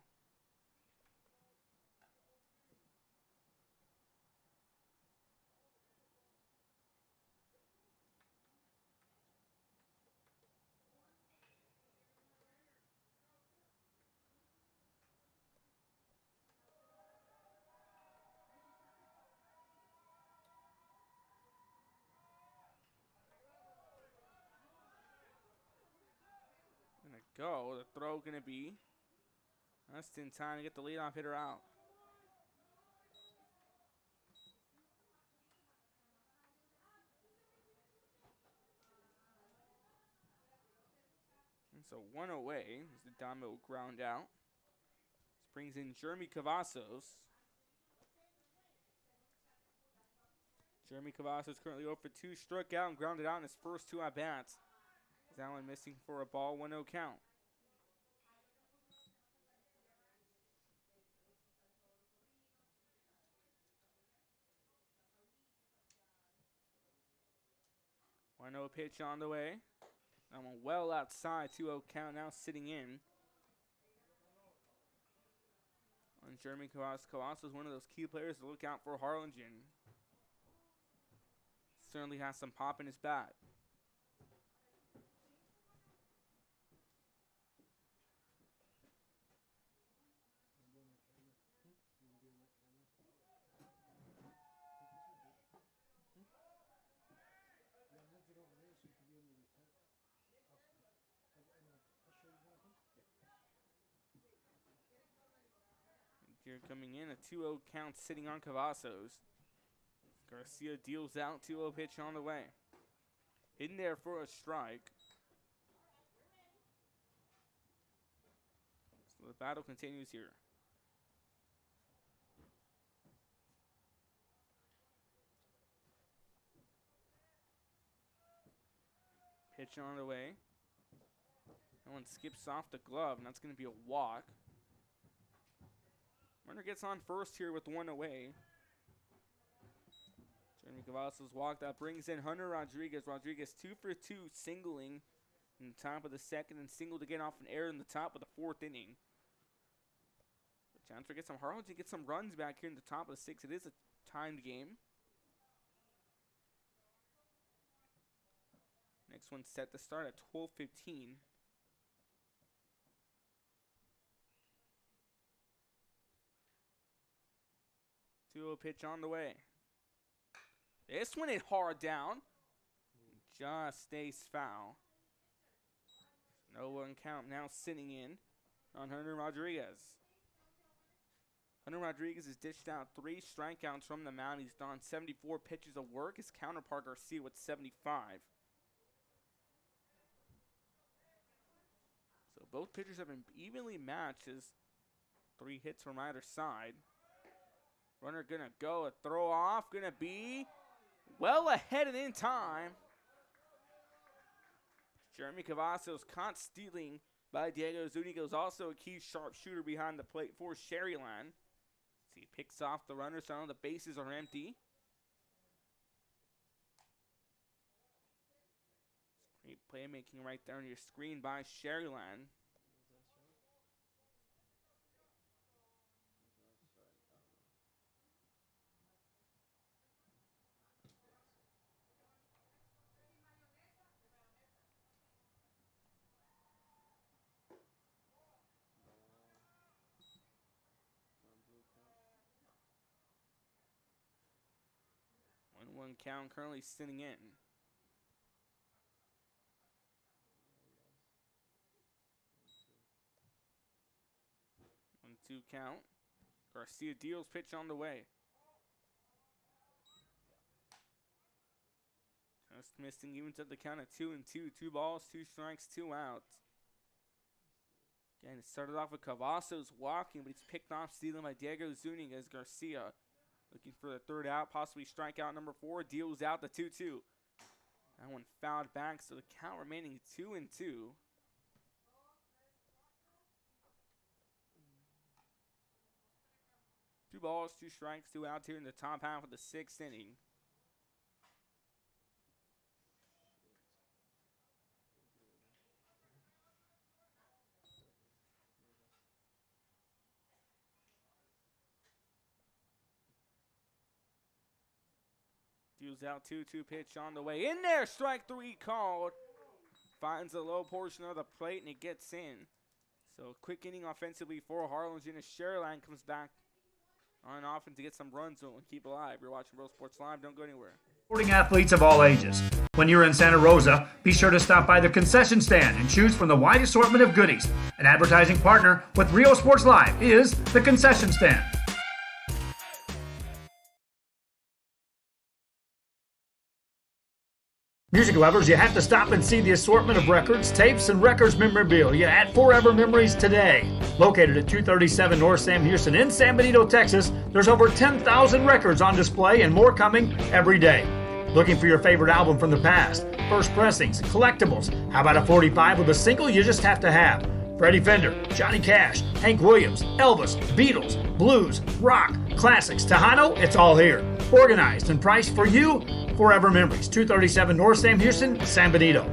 Gonna go. The throw gonna be just in time to get the leadoff hitter out. And so one away as the Damo ground out. This brings in Jeremy Cavazos. Jeremy Cavazos currently 0 for 2, struck out and grounded out in his first 2 at-bats. That one missing for a ball, 1-0 count. One 0 pitch on the way. That one well outside, 2-0 count, now sitting in. On Jeremy Cavazos. Cavazos is one of those key players to look out for Harlingen. Certainly has some pop in his bat. Here coming in, a 2-0 count sitting on Cavazos. Garcia deals out, 2-0 pitch on the way. In there for a strike. So the battle continues here. Pitch on the way. That one skips off the glove, and that's going to be a walk. Runner gets on first here with 1 away. Jeremy Cavazos walk. That brings in Hunter Rodriguez. Rodriguez 2 for 2, singling in the top of the second and single to get off an error in the top of the 4th inning. A chance to get some Harlingen, get some runs back here in the top of the 6th. It is a timed game. Next one set to start at 12:15. Two-0 pitch on the way. This one hit hard down. Just stays foul. No 1 count now sitting in on Hunter Rodriguez. Hunter Rodriguez has dished out 3 strikeouts from the mound. He's done 74 pitches of work. His counterpart Garcia with 75. So both pitchers have been evenly matched as 3 hits from either side. Runner gonna go, a throw off, gonna be well ahead and in time. Jeremy Cavazos caught stealing by Diego Zuniga's also a key sharpshooter behind the plate for Sharyland. So he picks off the runner, so the bases are empty. Great playmaking right there on your screen by Sharyland. One count currently sitting in. 1-2 count. Garcia deals, pitch on the way. Just missing, even to the count of 2-2. 2 balls, 2 strikes, 2 outs. Again, it started off with Cavazos walking, but he's picked off stealing by Diego Zuniga as Garcia looking for the 3rd out, possibly strikeout number 4, deals out the 2-2. That one fouled back, so the count remaining 2-2. Two balls, 2 strikes, 2 outs here in the top half of the 6th inning. Feels out 2-2 pitch on the way. In there, strike 3 called. Finds the low portion of the plate and it gets in. So quick inning offensively for Harlingen as Sharyland comes back on offense to get some runs and keep alive. You're watching Real Sports Live. Don't go anywhere. Supporting athletes of all ages. When you're in Santa Rosa, be sure to stop by the concession stand and choose from the wide assortment of goodies. An advertising partner with Real Sports Live is the concession stand. Music lovers, you have to stop and see the assortment of records, tapes, and records memorabilia at Forever Memories today. Located at 237 North Sam Houston in San Benito, Texas, there's over 10,000 records on display and more coming every day. Looking for your favorite album from the past, first pressings, collectibles. How about a 45 with a single you just have to have? Freddie Fender, Johnny Cash, Hank Williams, Elvis, Beatles, blues, rock, classics, Tejano, it's all here. Organized and priced for you. Forever Memories, 237 North Sam Houston, San Benito.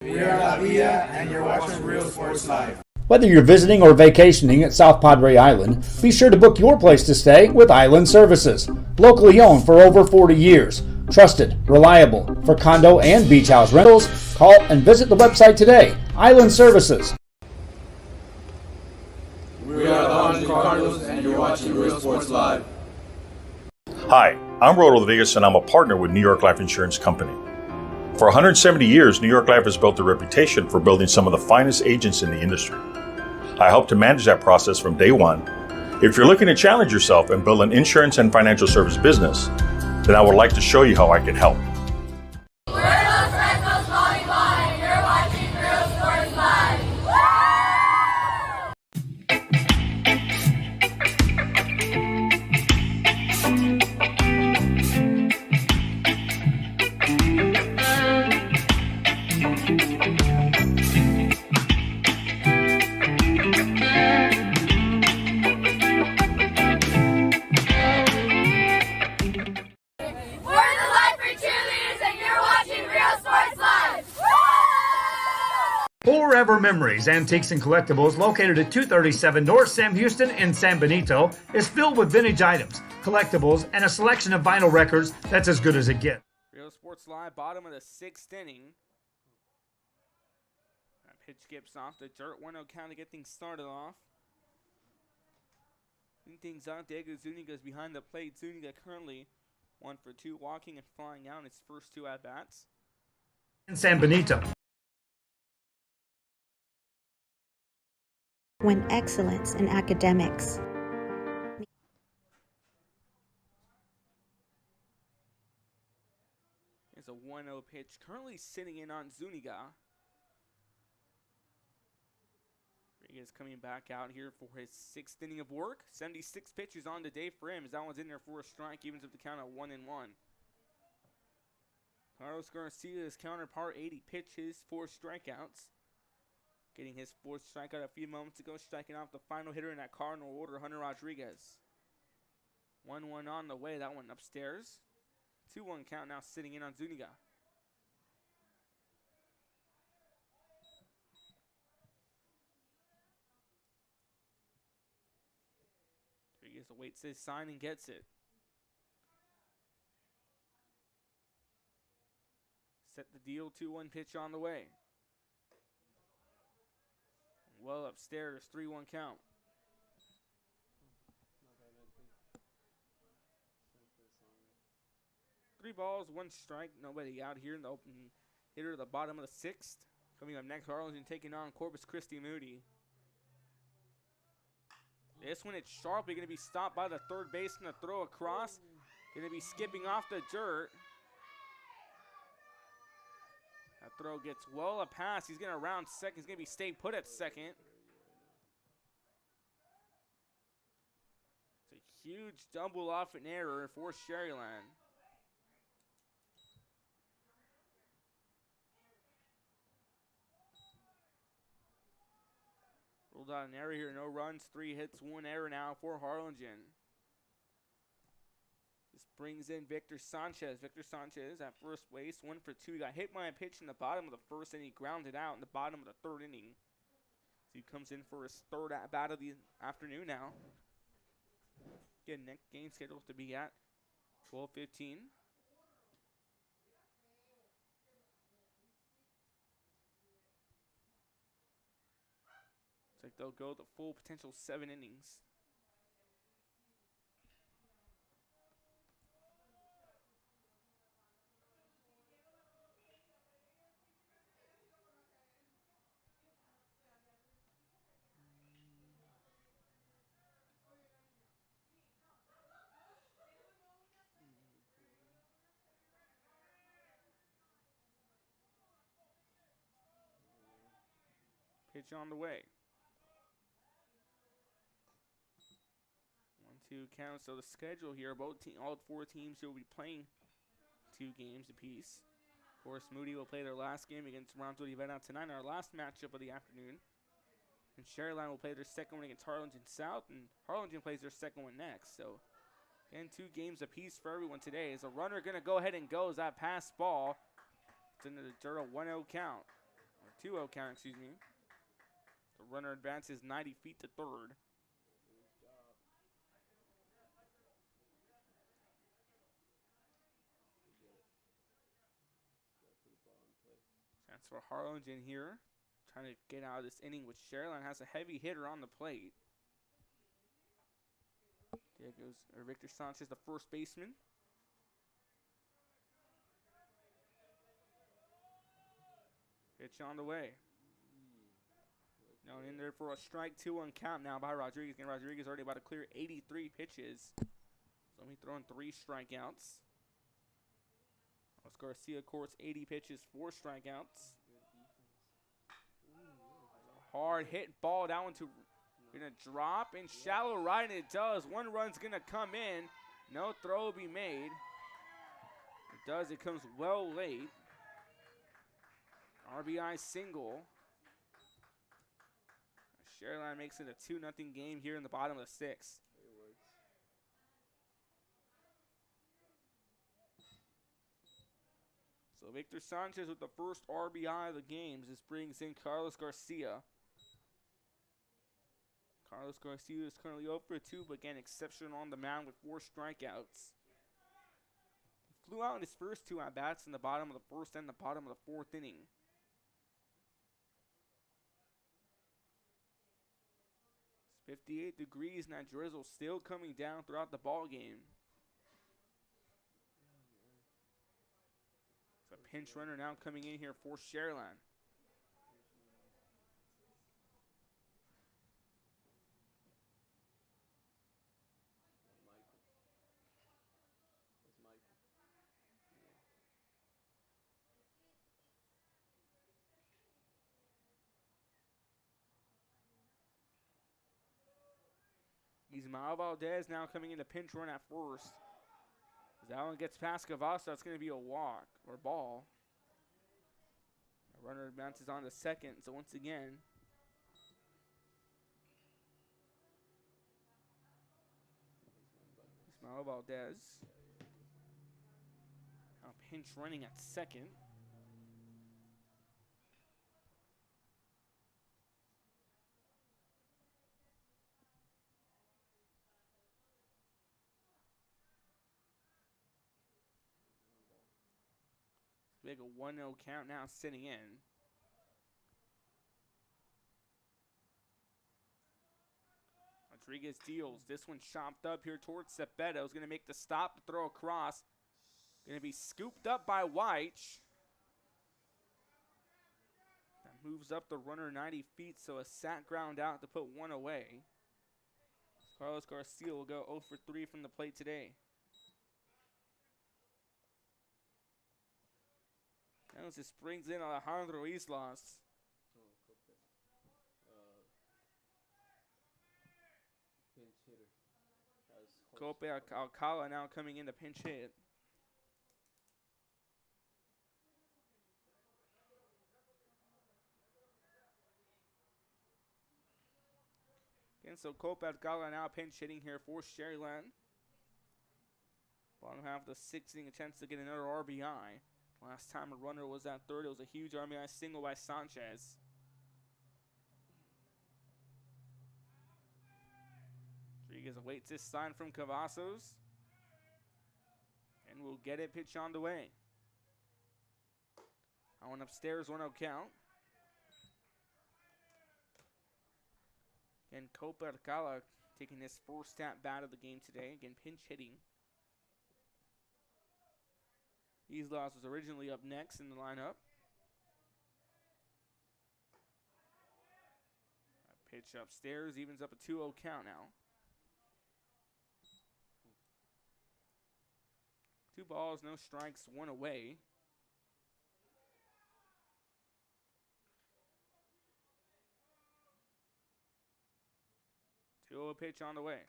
We are La Vida, and you're watching Real Sports Live. Whether you're visiting or vacationing at South Padre Island, be sure to book your place to stay with Island Services. Locally owned for over 40 years. Trusted, reliable for condo and beach house rentals. Call and visit the website today. Island Services. We are the Harlingen Cardinals, and you're watching Real Sports Live. Hi, I'm Rodo Rodriguez, and I'm a partner with New York Life Insurance Company. For 170 years, New York Life has built a reputation for building some of the finest agents in the industry. I help to manage that process from day one. If you're looking to challenge yourself and build an insurance and financial service business, then I would like to show you how I can help. We're Los Fresnos Volleyball, and you're watching Real Sports Live. Forever Memories, Antiques and Collectibles, located at 237 North Sam Houston in San Benito, is filled with vintage items, collectibles, and a selection of vinyl records that's as good as it gets. Real Sports Live, bottom of the 6th inning. That pitch skips off the dirt. 1-0 count to get things started off. Things out. Diego Zuniga's behind the plate. Zuniga currently 1 for 2, walking and flying out in his first 2 at-bats. In San Benito. When excellence in academics It's a 1-0 pitch currently sitting in on Zuniga. Rodriguez coming back out here for his 6th inning of work. 76 pitches on the day for him as that one's in there for a strike, evens up the count at 1-1. Carlos Garcia, his counterpart, 80 pitches, 4 strikeouts. Getting his 4th strikeout a few moments ago, striking off the final hitter in that Cardinal order, Hunter Rodriguez. 1-1 on the way, that one upstairs. 2-1 count now sitting in on Zuniga. Rodriguez awaits his sign and gets it. Set the deal, 2-1 pitch on the way. Well upstairs, 3-1 count. Three balls, 1 strike, nobody out here in the open hitter at the bottom of the 6th. Coming up next, Harlingen taking on Corpus Christi Moody. This one, it's sharply going to be stopped by the third baseman to throw across. Going to be skipping off the dirt. That throw gets well a pass. He's going to round second. He's going to be stay put at second. It's a huge double off an error for Sharyland. Ruled out an error here. No runs, 3 hits, 1 error now for Harlingen. This brings in Victor Sanchez. Victor Sanchez at first base, 1 for 2. He got hit by a pitch in the bottom of the 1st, and he grounded out in the bottom of the 3rd inning. So he comes in for his 3rd at-bat of the afternoon now. Again, next game scheduled to be at 12:15. like they'll go the full potential 7 innings. Pitch on the way. 1-2 count. So the schedule here, all 4 teams will be playing 2 games apiece. Of course, Moody will play their last game against Ronald Event tonight, our last matchup of the afternoon. And Sharyland will play their second one against Harlingen South, and Harlingen plays their second one next. So, again, 2 games apiece for everyone today. Is a runner going to go ahead and go as that pass ball? It's into the dirt, a 1-0 count, or 2-0 count, excuse me. The runner advances 90 feet to third. Chance for Harlingen here. Trying to get out of this inning, which Sharyland has a heavy hitter on the plate. There goes Victor Sanchez, the first baseman. Pitch on the way. Now in there for a strike 2-1 count now by Rodriguez. And Rodriguez already about to clear 83 pitches. So he's throwing 3 strikeouts. Garcia, of course, 80 pitches, 4 strikeouts. Hard hit ball. That one gonna drop in shallow right, and it does. 1 run's gonna come in. No throw will be made. It does. It comes well late. RBI single. Sharyland makes it a 2-0 game here in the bottom of the 6th. So Victor Sanchez with the first RBI of the games. This brings in Carlos Garcia. Carlos Garcia is currently 0 for 2, but again, exceptional on the mound with 4 strikeouts. He flew out in his first 2 at-bats in the bottom of the 1st and the bottom of the 4th inning. It's 58 degrees, and that drizzle still coming down throughout the ball game. It's a pinch runner now coming in here for Sharyland. Ismael Valdez now coming in to pinch run at first. As that one gets past Cavasso, it's going to be a walk or ball. The runner bounces on to second, so once again, Ismael Valdez now pinch running at second. Big a 1-0 count now sitting in. Rodriguez deals. This one chopped up here towards Cepeda. Is going to make the stop to throw across. Going to be scooped up by White. That moves up the runner 90 feet, so a sack ground out to put 1 away. Carlos Garcia will go 0 for 3 from the plate today. Now this brings in Alejandro Islas. Pinch hitter. Cope Alcala now coming in to pinch hit. Again, so Cope Alcala now pinch hitting here for Sharyland. Bottom half of the 6th inning, a chance to get another RBI. Last time a runner was at third, it was a huge RBI single by Sanchez. Rodriguez awaits this sign from Cavazos. And we'll get it, pitch on the way. I went upstairs, 1-0 count. And Copa Alcala taking his first at-bat of the game today. Again, pinch hitting. Islas was originally up next in the lineup. Pitch upstairs, evens up a 2-0 count now. 2 balls, no strikes, 1 away. Two pitch on the way.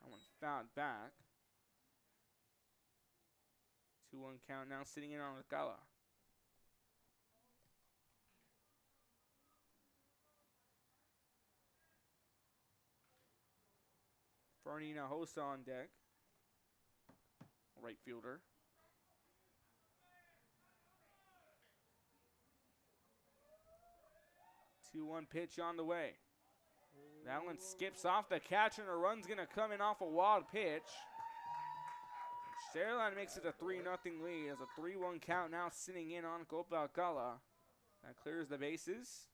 That one fouled back. 2-1 count now, sitting in on Alcala. Fernie Hosa on deck. Right fielder. 2-1 pitch on the way. That one skips off the catcher, and a run's going to come in off a wild pitch. Sharyland makes it a 3-0 lead as a 3-1 count now sitting in on Copa Alcala. That clears the bases.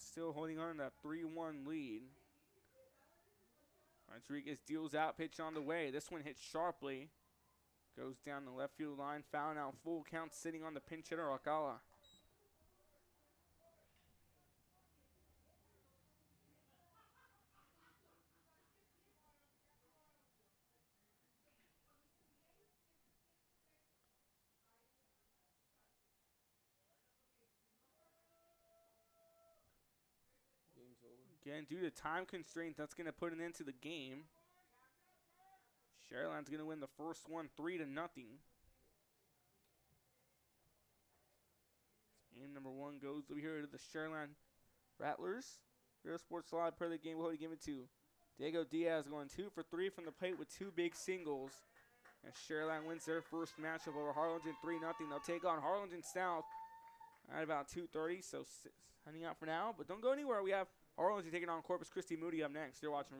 Still holding on to that 3-1 lead. Rodriguez deals out, pitch on the way. This one hits sharply. Goes down the left field line, foul out, full count sitting on the pinch hitter, Alcala. Game's over. Again, due to time constraint, that's going to put an end to the game. Sharyland's going to win the first one 3-0. Game number 1 goes over here to the Sharyland Rattlers. Real Sports Live per the game. We'll give it to Diego Diaz, going 2 for 3 from the plate with 2 big singles. And Sharyland wins their first matchup over Harlingen 3-0. They'll take on Harlingen South at about 2:30. So hunting out for now, but don't go anywhere. We have Harlingen taking on Corpus Christi Moody up next. You're watching